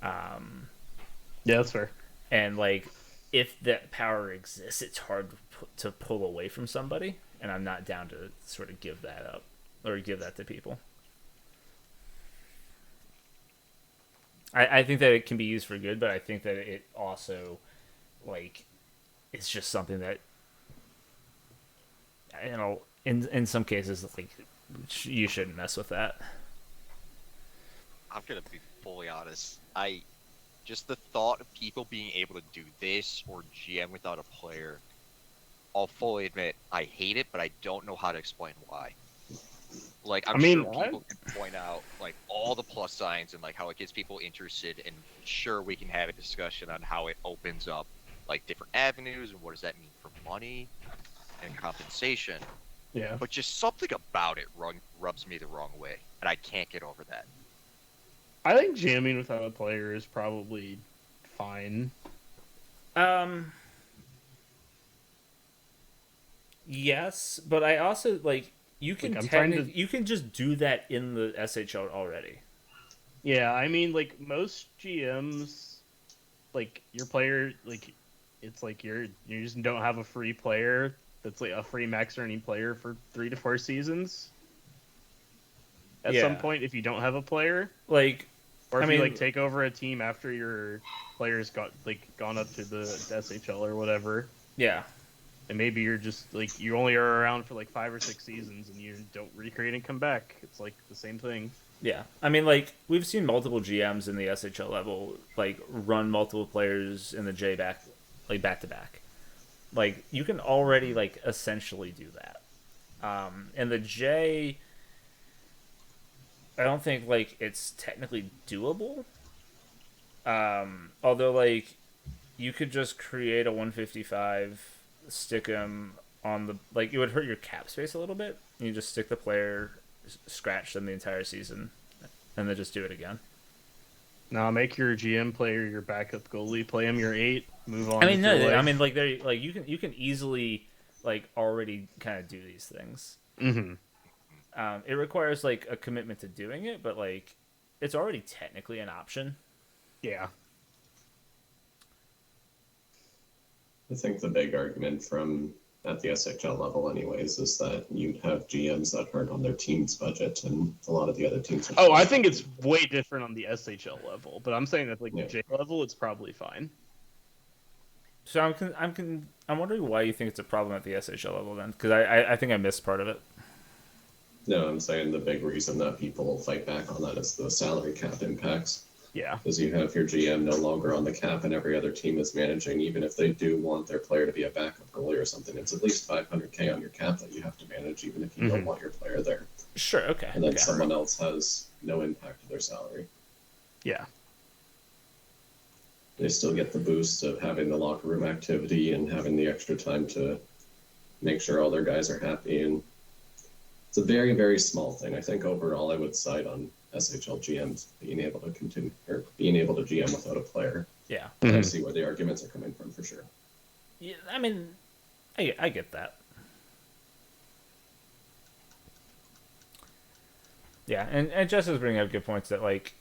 Yeah, that's fair. And like if that power exists, it's hard to pull away from somebody, and I'm not down to sort of give that up or give that to people. I think that it can be used for good, but I think that it also, like, it's just something that, you know, in some cases, like, you shouldn't mess with that. I'm gonna be fully honest. Just the thought of people being able to do this or GM without a player, I'll fully admit I hate it, but I don't know how to explain why. Like, I'm sure people can point out like all the plus signs and like how it gets people interested, and sure we can have a discussion on how it opens up like different avenues and what does that mean for money and compensation. Yeah. But just something about it rubs me the wrong way, and I can't get over that. I think jamming without a player is probably fine. Yes, but I also like you can Like, you can just do that in the SHL already. Yeah, I mean, like most GMs, like your player, like it's like you just don't have a free player that's like a free max earning player for 3 to 4 seasons. At some point, if you don't have a player, like, or if I you mean, like take over a team after your players gone up to the SHL or whatever, yeah, and maybe you're just like you only are around for like 5 or 6 seasons and you don't recreate and come back. It's like the same thing. yeah. I mean, like we've seen multiple GMs in the SHL level like run multiple players in the J back to back. Like you can already like essentially do that. In the J, I don't think like it's technically doable. Although like you could just create a 155, stick him on the like it would hurt your cap space a little bit. You just stick the player, scratch them the entire season, and then just do it again. Now make your GM player your backup goalie, play him your 8, move on. I mean, with your no, I life. mean like they like you can easily like already kind of do these things. Mm-hmm. It requires like a commitment to doing it, but like it's already technically an option. Yeah. I think the big argument from at the SHL level anyways is that you have GMs that aren't on their team's budget, and a lot of the other teams are Oh, I think it's way different on the SHL level, but I'm saying that like Yeah. the J level, it's probably fine. So I'm wondering why you think it's a problem at the SHL level then, because I think I missed part of it. No, I'm saying the big reason that people fight back on that is the salary cap impacts. Yeah. Because you have your GM no longer on the cap and every other team is managing, even if they do want their player to be a backup goalie or something, it's at least $500K on your cap that you have to manage, even if you don't want your player there. Sure, okay. And then okay. someone else has no impact to their salary. Yeah. They still get the boost of having the locker room activity and having the extra time to make sure all their guys are happy. And it's a very, very small thing. I think overall I would side on SHL GMs being able to continue or being able to GM without a player. Yeah. But I see where the arguments are coming from for sure. Yeah, I mean, I get that. Yeah, and Justice bringing up good points that like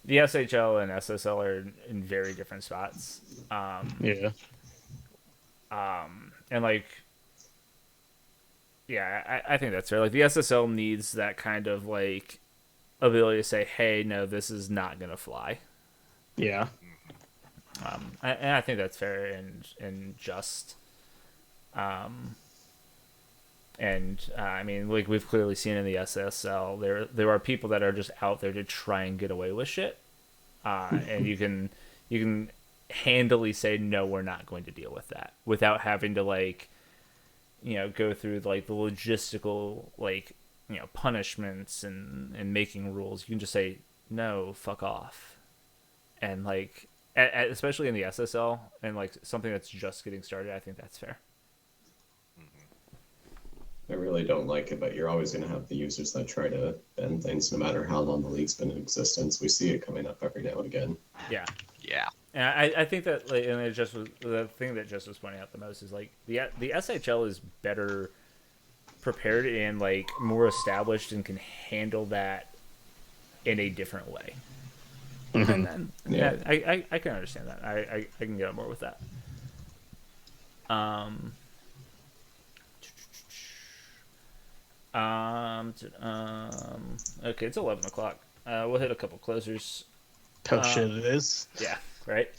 the SHL and SSL are in very different spots. Yeah. And like, yeah, I think that's fair. Like the SSL needs that kind of like ability to say, hey, no, this is not gonna fly. Yeah. And I think that's fair and just. And I mean, like we've clearly seen in the SSL, there are people that are just out there to try and get away with shit, and you can handily say no, we're not going to deal with that without having to like, go through like the logistical like punishments and making rules. You can just say no, fuck off, and like especially in the SSL and like something that's just getting started, I think that's fair. I really don't like it, but you're always going to have the users that try to bend things no matter how long the league's been in existence. We see it coming up every now and again. Yeah. Yeah. And I think that, like, and it just was the thing that just was pointing out the most is like the SHL is better prepared and like more established and can handle that in a different way. And Yeah. I can understand that. I can get on board with that. Okay, it's 11 o'clock. We'll hit a couple closers. Oh shit, it is. Yeah, right.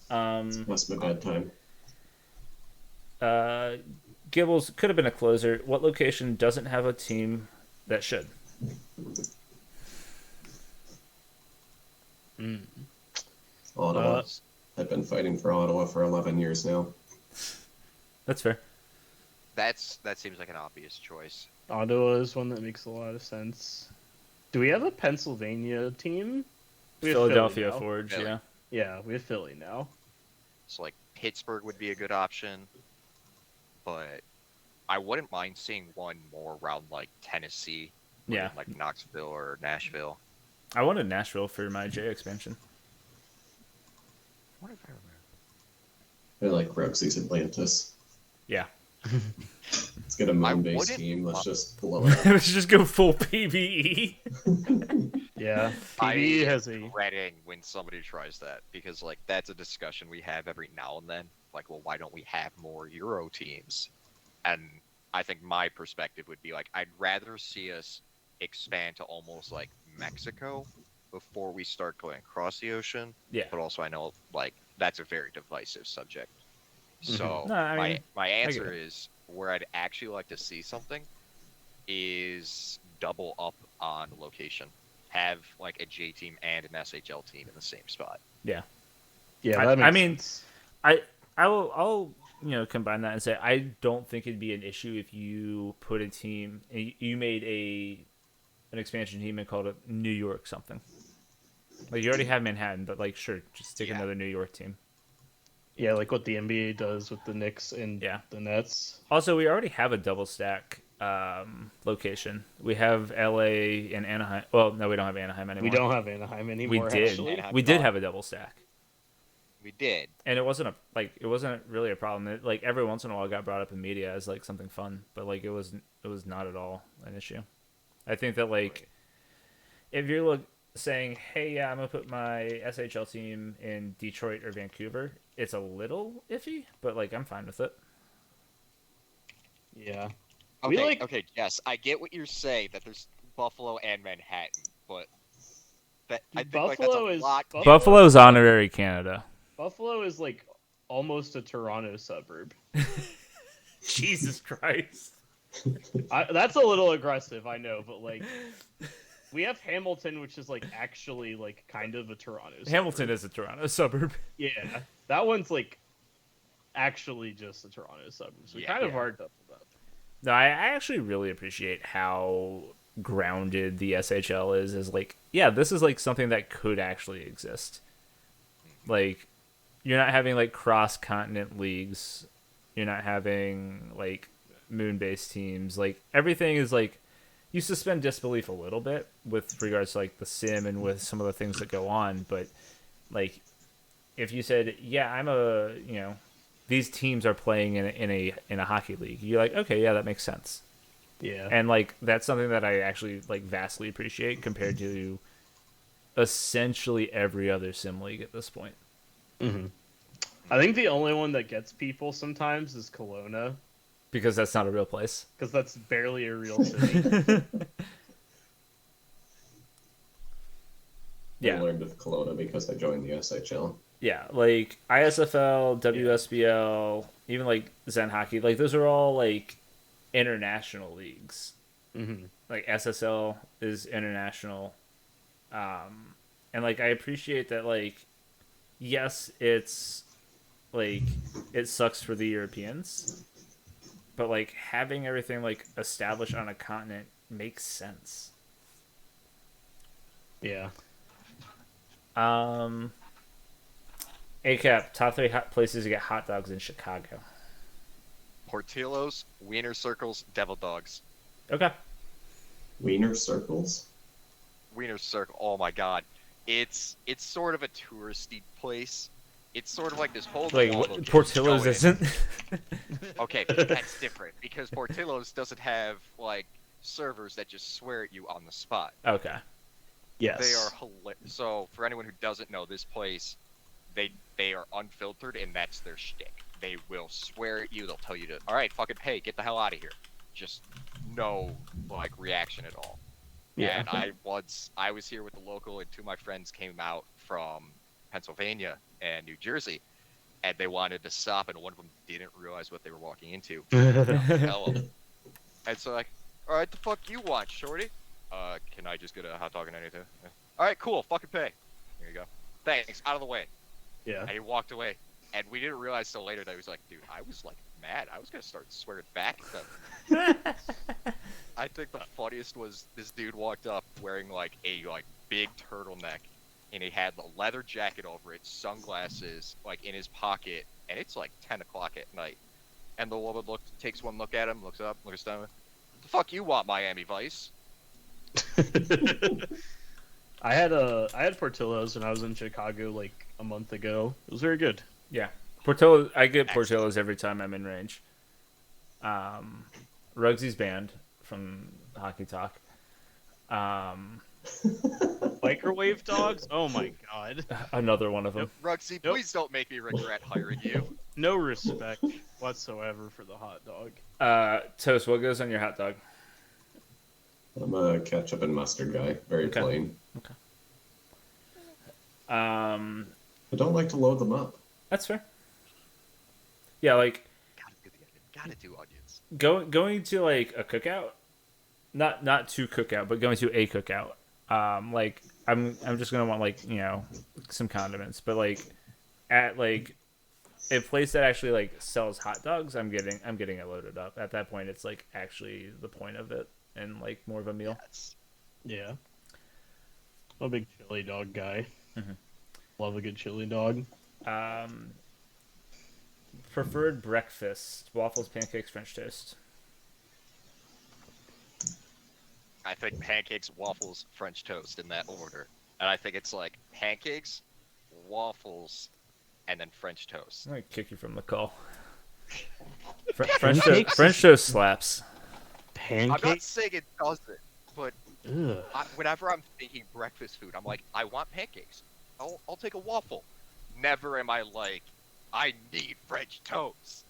Must be bad time. Gibbles could have been a closer. What location doesn't have a team that should? Ottawa. I've been fighting for Ottawa for 11 years now. That's fair. That seems like an obvious choice. Ottawa is one that makes a lot of sense. Do we have a Pennsylvania team? We have Philadelphia Philly now. Forge, Philly. yeah. Yeah, we have Philly now. So like Pittsburgh would be a good option, but I wouldn't mind seeing one more around like Tennessee, Yeah. like Knoxville or Nashville. I wanted Nashville for my J expansion. What if I remember? I like Rugsy's Atlantis. Yeah. Let's get a moon-based wouldn't team. Let's mind- just blow it up. Let's just go full PvE. Yeah, I PvE am has a. dreading when somebody tries that because like that's a discussion we have every now and then. Like, well, why don't we have more Euro teams? And I think my perspective would be like, I'd rather see us expand to almost like Mexico before we start going across the ocean. Yeah. But also, I know like that's a very divisive subject. So No, I mean, my get answer it. is where I'd actually like to see something is double up on location. Have like a J team and an SHL team in the same spot. Yeah. Yeah, I- that makes I mean, sense. I'll combine that and say I don't think it'd be an issue if you put a team, you made an expansion team and called it New York something. Like you already have Manhattan, but like sure, just stick Yeah. another New York team. Yeah, like what the NBA does with the Knicks and Yeah. the Nets. Also, we already have a double stack location. We have LA and Anaheim. Well, no, we don't have Anaheim anymore. We don't have Anaheim We anymore. did. Actually. Anaheim We did gone. have a double stack, We did. and it wasn't really a problem. It, like every once in a while, it got brought up in media as like something fun, but like it was not at all an issue. I think that like if you're saying, hey, yeah, I'm gonna put my SHL team in Detroit or Vancouver, it's a little iffy, but like I'm fine with it. Yeah. Okay, We, like- okay, yes, I get what you're saying that there's Buffalo and Manhattan, but that I think like that's Buffalo a is- lot. Buffalo- Buffalo's honorary Canada. Buffalo is like almost a Toronto suburb. Jesus Christ. That's a little aggressive, I know, but like we have Hamilton, which is like actually like kind of a Toronto suburb. Hamilton is a Toronto suburb. Yeah, that one's like actually just a Toronto suburb. So Yeah. kind of Yeah. hard to double up. No, I actually really appreciate how grounded the SHL is. As like, yeah, this is like something that could actually exist. Like, you're not having like cross-continent leagues. You're not having like moon-based teams. Like everything is like you suspend disbelief a little bit with regards to like the sim and with some of the things that go on. But like, if you said, yeah, I'm a these teams are playing in a hockey league. You're like, okay, yeah, that makes sense. Yeah. And like that's something that I actually like vastly appreciate compared to essentially every other sim league at this point. Hmm. I think the only one that gets people sometimes is Kelowna, Because that's not a real place. because that's barely a real city. I Yeah. learned of Kelowna because I joined the SHL. Yeah, like ISFL, WSBL, even like Zen Hockey, like those are all like international leagues. Hmm. Like SSL is international. And like I appreciate that like yes, it's like it sucks for the Europeans, but like having everything like established on a continent makes sense. Yeah. ACap, top 3 hot places to get hot dogs in Chicago. Portillo's, Wiener Circles, Devil Dogs. Okay. Wiener Circles? Wiener Circle. Oh my god, it's sort of a touristy place. It's sort of like this whole Like wall what, of just Portillo's go in. isn't? Okay, that's different because Portillo's doesn't have like servers that just swear at you on the spot. Okay. Yes. They are hilarious. So for anyone who doesn't know this place, they are unfiltered and that's their shtick. They will swear at you. They'll tell you to, all right, fucking pay, get the hell out of here. Just no like reaction at all. Yeah. And I was here with the local, and 2 of my friends came out from Pennsylvania and New Jersey, and they wanted to stop, and one of them didn't realize what they were walking into. Tell 'em. And so like, all right, the fuck you want, shorty? Can I just get a hot dog and anything? All right, cool, fucking pay. Here you go. Thanks, out of the way. Yeah. And he walked away, and we didn't realize till later that he was like, dude, I was like mad. I was gonna start swearing back at them. I think the funniest was this dude walked up wearing like a big turtleneck, and he had the leather jacket over it, sunglasses like in his pocket, and it's like 10 o'clock at night. And the woman takes one look at him, looks up, looks down. What the fuck you want, Miami Vice? I had Portillo's when I was in Chicago like a month ago. It was very good. Yeah. Portillo, I get Portillo's every time I'm in range. Ruggsy's banned from Hockey Talk. Microwave dogs? Oh my god. Another one of them. Rugsy, Nope. please don't make me regret hiring you. No respect whatsoever for the hot dog. Toast, what goes on your hot dog? I'm a ketchup and mustard guy. Very Okay. plain. Um, I don't like to load them up. that's fair. Yeah, like Gotta do onions. going to like a cookout, not to cookout, but going to a cookout. Like I'm just gonna want like some condiments, but like at like a place that actually like sells hot dogs, I'm getting it loaded up. At that point, it's like actually the point of it and like more of a meal. Yeah. I'm a big chili dog guy. Mhm. Love a good chili dog. Preferred breakfast: waffles, pancakes, French toast. I think pancakes, waffles, French toast in that order. And I think it's like pancakes, waffles, and then French toast. I'm gonna kick you from the call. Pancakes? French toast slaps. I'm not Pancakes? saying it doesn't, but Ugh. whenever I'm thinking breakfast food, I'm like, I want pancakes. I'll take a waffle. Never am I like, I need French toast.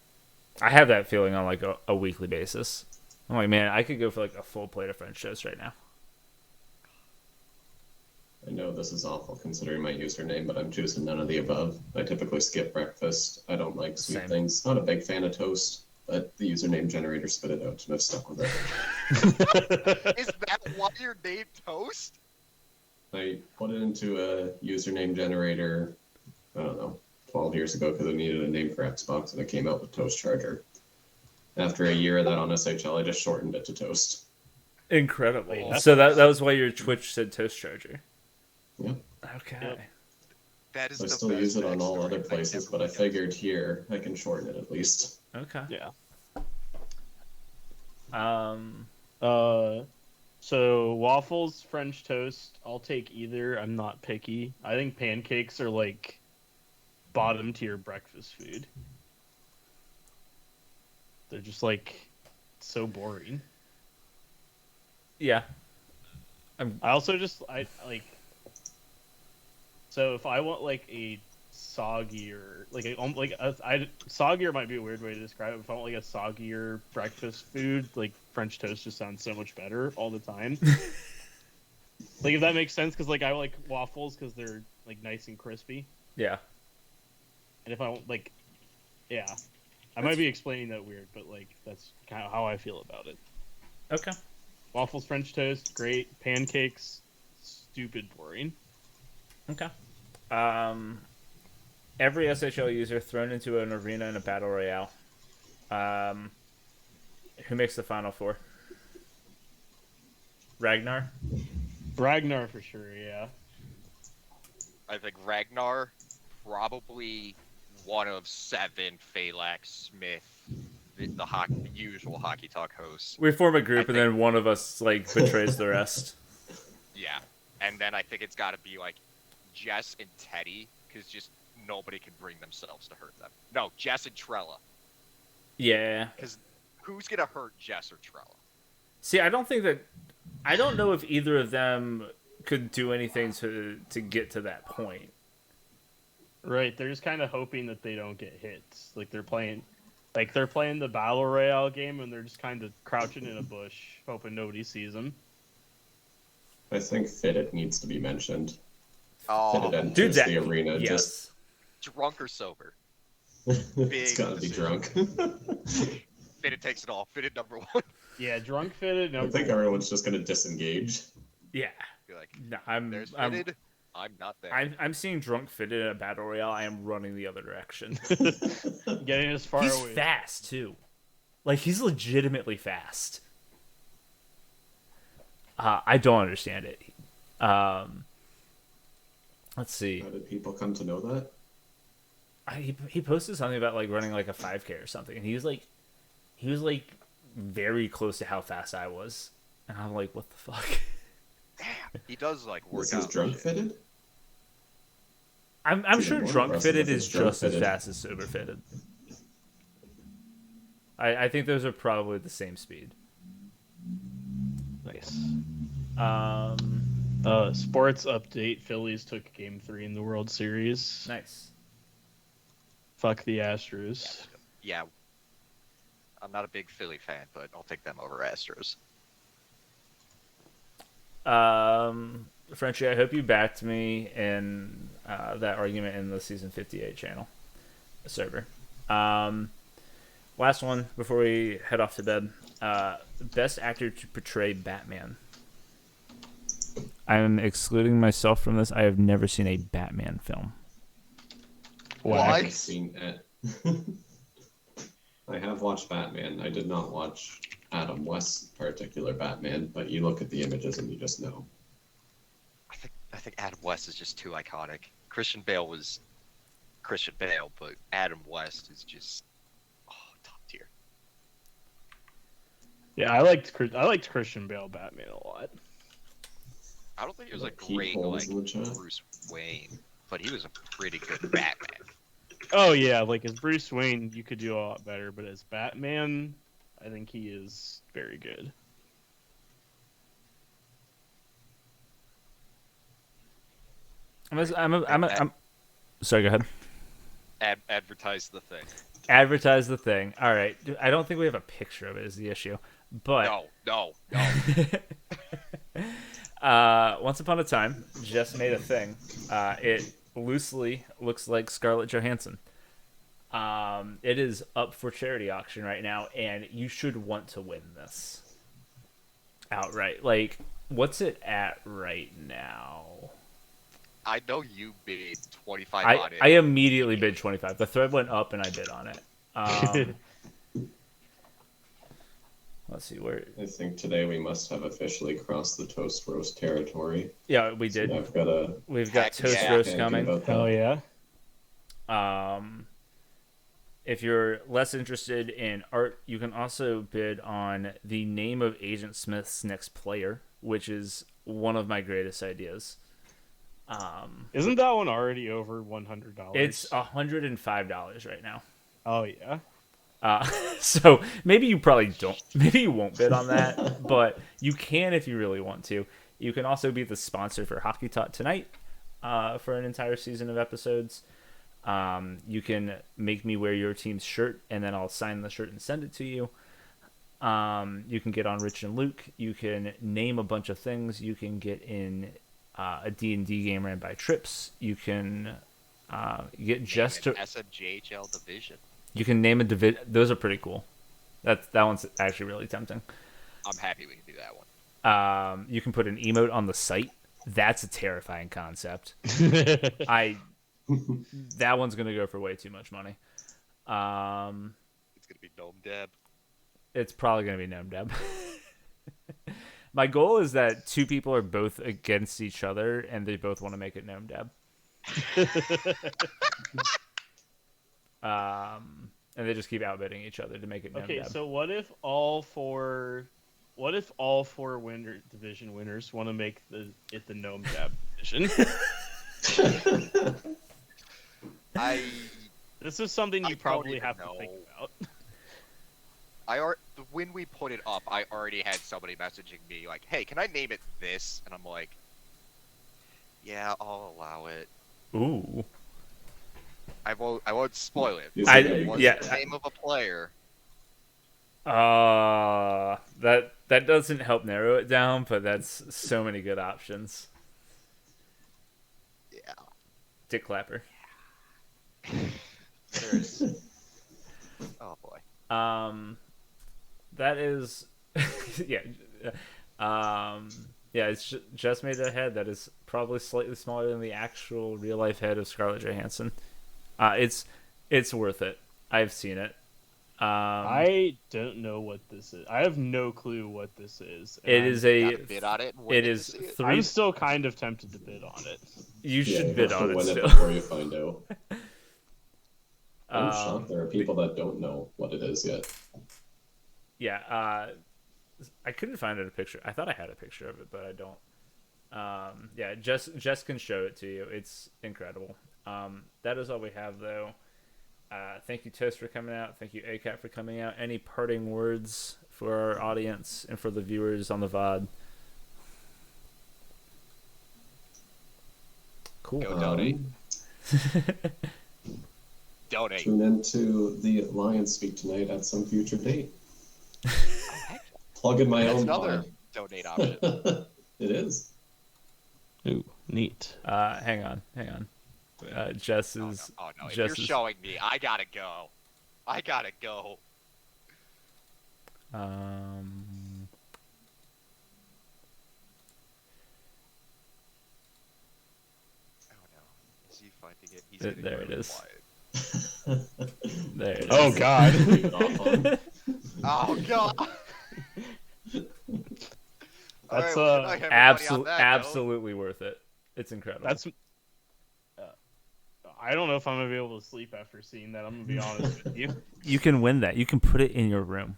I have that feeling on like a weekly basis. I'm like, man, I could go for like a full plate of French toast right now. I know this is awful considering my username, but I'm choosing none of the above. I typically skip breakfast. I don't like sweet Same. things. Not a big fan of toast, but the username generator spit it out and I've stuck with it. Is that why you're named Toast? I put it into a username generator, I don't know, 12 years ago because I needed a name for Xbox and it came out with Toast Charger. After a year of that on SHL, I just shortened it to Toast. Incredible. Wait, that's- So that was why your Twitch said Toast Charger. Yeah. Okay. Yep. That is I the still best use it on all backstory other I've places, ever but I guessed. figured here I can shorten it at least. Okay. Yeah. Um. So waffles, French toast, I'll take either. I'm not picky. I think pancakes are like bottom tier breakfast food. They're just like so boring. Yeah. I also just I like. So if I want like a soggier, soggier might be a weird way to describe it. If I want like a soggier breakfast food, like French toast just sounds so much better all the time. Like if that makes sense, because like I like waffles because they're like nice and crispy. Yeah. And if I want like, yeah, I might be explaining that weird, but like that's kind of how I feel about it. Okay. Waffles, French toast, great. Pancakes, stupid boring. Okay. Every SHL user thrown into an arena in a battle royale. Who makes the final four? Ragnar? Ragnar for sure, yeah. I think Ragnar, probably one of 7 Phalak, Smith, the usual Hockey Talk hosts. We form a group and then one of us like betrays the rest. Yeah. And then I think it's got to be like Jess and Teddy, because just nobody can bring themselves to hurt them. No, Jess and Trella. Yeah. Because who's going to hurt Jess or Trella? See, I don't know if either of them could do anything to get to that point. Right, they're just kind of hoping that they don't get hit. Like they're playing the battle royale game, and they're just kind of crouching in a bush, hoping nobody sees them. I think Fitted needs to be mentioned. Oh, Fitted enters dude, that, the arena yes. drunk or sober? It's gotta be drunk. Fitted takes it all. Fitted number 1. Yeah, drunk fitted. I think everyone's just gonna disengage. Yeah. Be like, No, there's Fitted. I'm not there. I'm seeing drunk fitted in a battle royale. I am running the other direction. Getting as far He's away. fast too. Like he's legitimately fast. I don't understand it. Let's see. How did people come to know that? He posted something about like running like a 5K or something, and he was like very close to how fast I was, and I'm like, what the fuck? Damn, he does like work This out. is drunk fitted? I'm It's sure even more drunk impressive fitted if is it's drunk just as fitted. fast as sober fitted. I think those are probably the same speed. Nice. Sports update: Phillies took Game 3 in the World Series. Nice. Fuck the Astros. Yeah. I'm not a big Philly fan, but I'll take them over Astros. Frenchie, I hope you backed me in that argument in the Season 58 channel server. Last one before we head off to bed. Best actor to portray Batman. I'm excluding myself from this. I have never seen a Batman film. What? I haven't seen it. I have watched Batman. I did not watch Adam West's particular Batman, but you look at the images and you just know. I think Adam West is just too iconic. Christian Bale was Christian Bale, but Adam West is just top tier. Yeah, I liked Christian Bale Batman a lot. I don't think he was a Like Pete great Holmes in the chat? Bruce Wayne, but he was a pretty good Batman. Oh yeah, like as Bruce Wayne, you could do a lot better, but as Batman, I think he is very good. I'm sorry, go ahead. Advertise the thing. Advertise the thing. All right. I don't think we have a picture of it is the issue. But No. once upon a time, Jess made a thing. It loosely looks like Scarlett Johansson. It is up for charity auction right now, and you should want to win this outright. Like, what's it at right now? I know you bid 25 on it. I immediately bid 25. The thread went up, and I bid on it. Let's see where. I think today we must have officially crossed the toast roast territory. Yeah, we did. So We've got Heck toast yeah. roast coming. Hell yeah. If you're less interested in art, you can also bid on the name of Agent Smith's next player, which is one of my greatest ideas. Isn't that one already over $100? It's $105 right now. Oh yeah. So maybe you probably don't. Maybe you won't bid on that, but you can if you really want to. You can also be the sponsor for Hockey Talk Tonight for an entire season of episodes. You can make me wear your team's shirt, and then I'll sign the shirt and send it to you. You can get on Rich and Luke. You can name a bunch of things. You can get in a D&D game ran by Trips. You can get just to SMJHL division. You can name a division. Those are pretty cool. That one's actually really tempting. I'm happy we can do that one. You can put an emote on the site. That's a terrifying concept. That one's gonna go for way too much money. It's gonna be Gnome Deb. It's probably gonna be Gnome Deb. My goal is that two people are both against each other and they both want to make it Gnome Deb. And they just keep outbidding each other to make it Gnome Deb. Okay, so what if all four division winners want to make it the Gnome Dab division? This is something you probably have to think about. When we put it up, I already had somebody messaging me like, "Hey, can I name it this?" And I'm like, "Yeah, I'll allow it." Ooh. I won't spoil it. Yeah. The name of a player. That doesn't help narrow it down, but that's so many good options. Yeah. Dick Clapper. There's. Oh boy. That is, yeah. Yeah, it's just made a head that is probably slightly smaller than the actual real life head of Scarlett Johansson. It's worth it. I've seen it. I don't know what this is. I have no clue what this is. It is a. Bid on it. It is three. I'm still kind of tempted to bid on it. You should you bid have to on it win still. before you find out. I'm shocked there are people that don't know what it is yet. Yeah, I couldn't find it a picture. I thought I had a picture of it, but I don't. Yeah, Jess can show it to you. It's incredible. That is all we have, though. Thank you, Toast, for coming out. Thank you, ACap, for coming out. Any parting words for our audience and for the viewers on the VOD? Cool. Go donate. Donate. Tune into the Lions Speak tonight at some future date. Plug in my That's own another pod. donate option. It is. Ooh, neat. Hang on. Jess is. Oh no! If Jess you're is, showing me, I gotta go. Oh no! Is he finding it? He's getting there it really is. quiet. There it is. Oh God. Leave it off on. Oh god! That's, Alright, well, good night, everybody, on that note. Absolutely worth it. It's incredible. That's. I don't know if I'm gonna be able to sleep after seeing that. I'm gonna be honest with you. You can win that. You can put it in your room.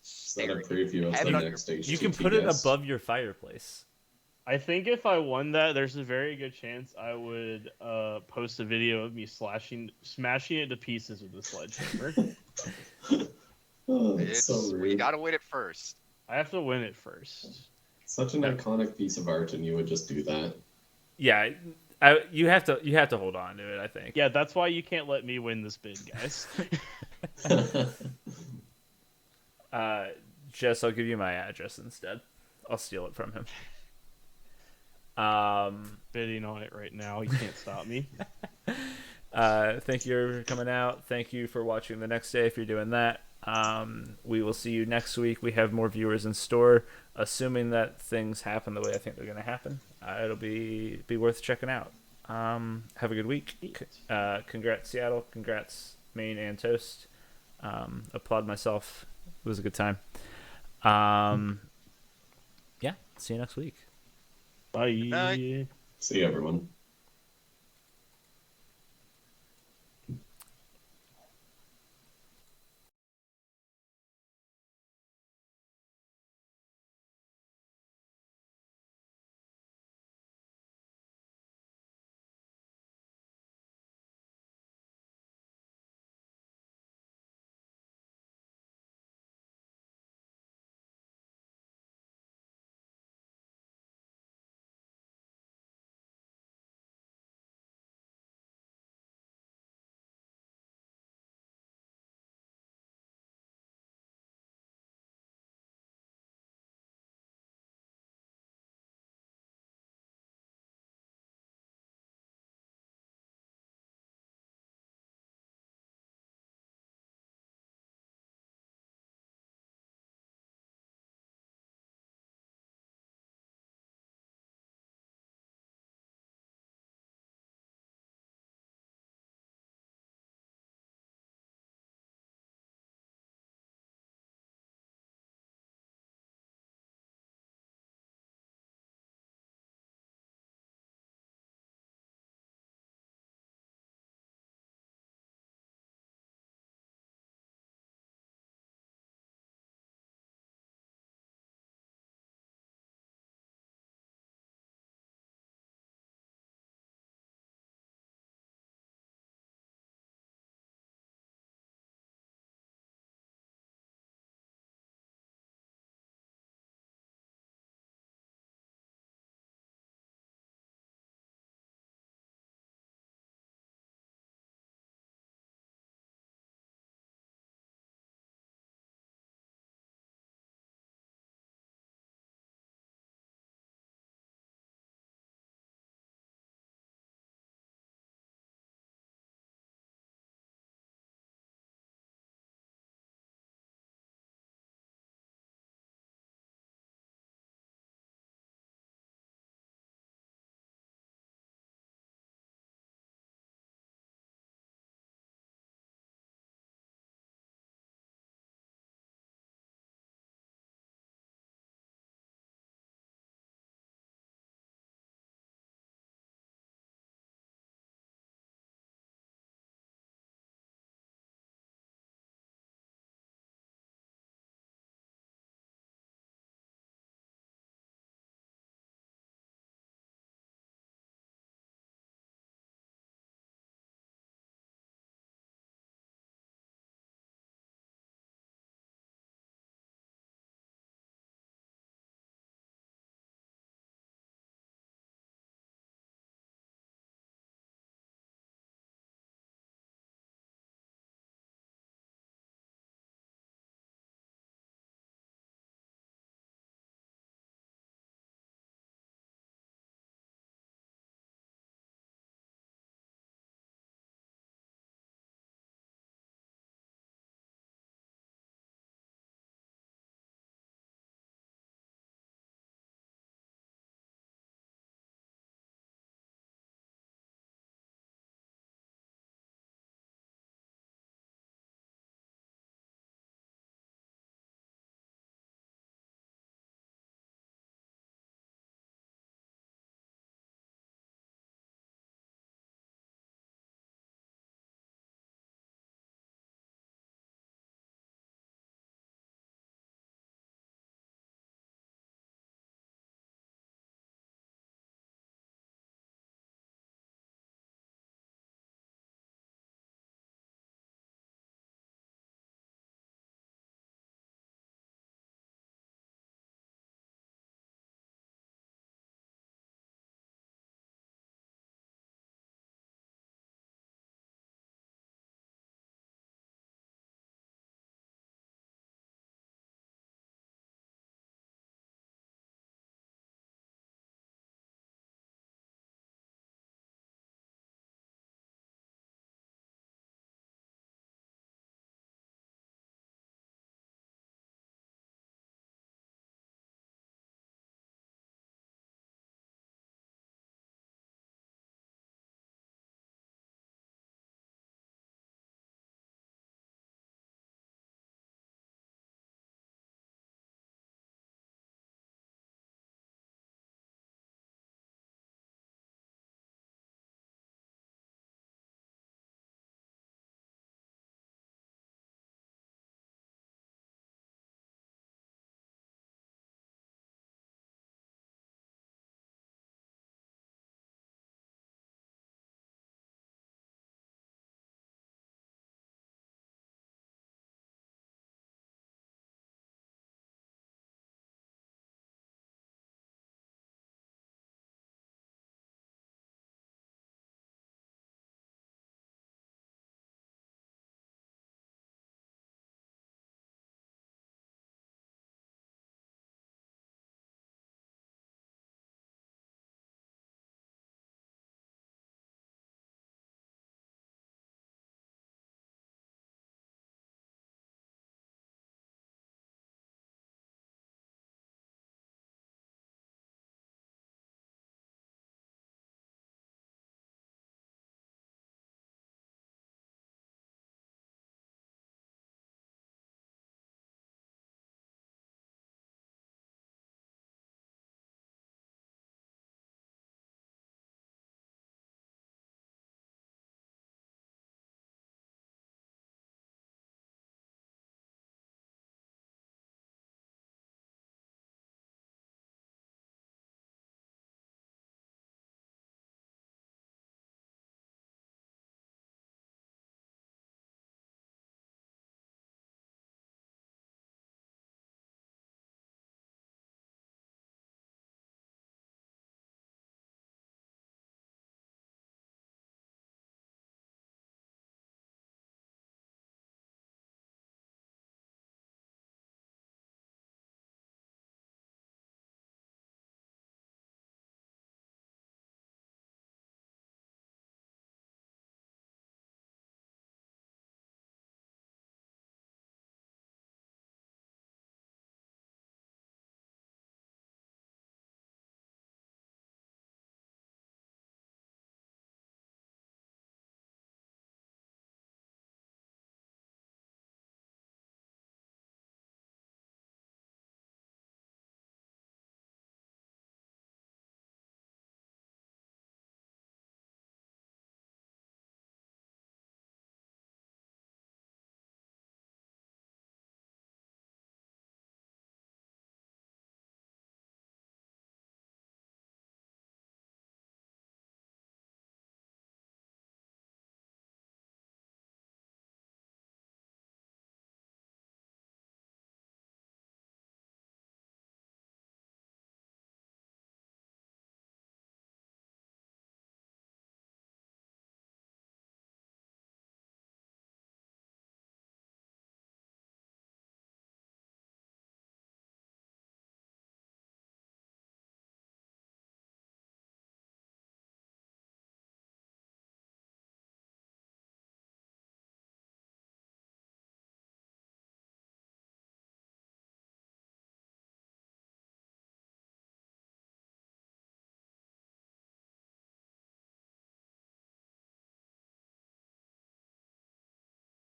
Is that a preview of Have the it on next HTTPS? You can put it above your fireplace. I think if I won that, there's a very good chance I would post a video of me smashing it to pieces with a sledgehammer. Oh, that's so We rude. gotta win it first. I have to win it first. Such an iconic piece of art, and you would just do that. Yeah, you have to hold on to it. I think. Yeah, that's why you can't let me win this bid, guys. Jess, I'll give you my address instead. I'll steal it from him. Bidding on it right now. You can't stop me. Thank you for coming out. Thank you for watching the next day if you're doing that. We will see you next week. We have more viewers in store, assuming that things happen the way I think they're going to happen. It'll be worth checking out. Have a good week. Congrats, Seattle. Congrats, Maine and Toast. Applaud myself. It was a good time. Yeah, see you next week. Bye. Night. See you, everyone.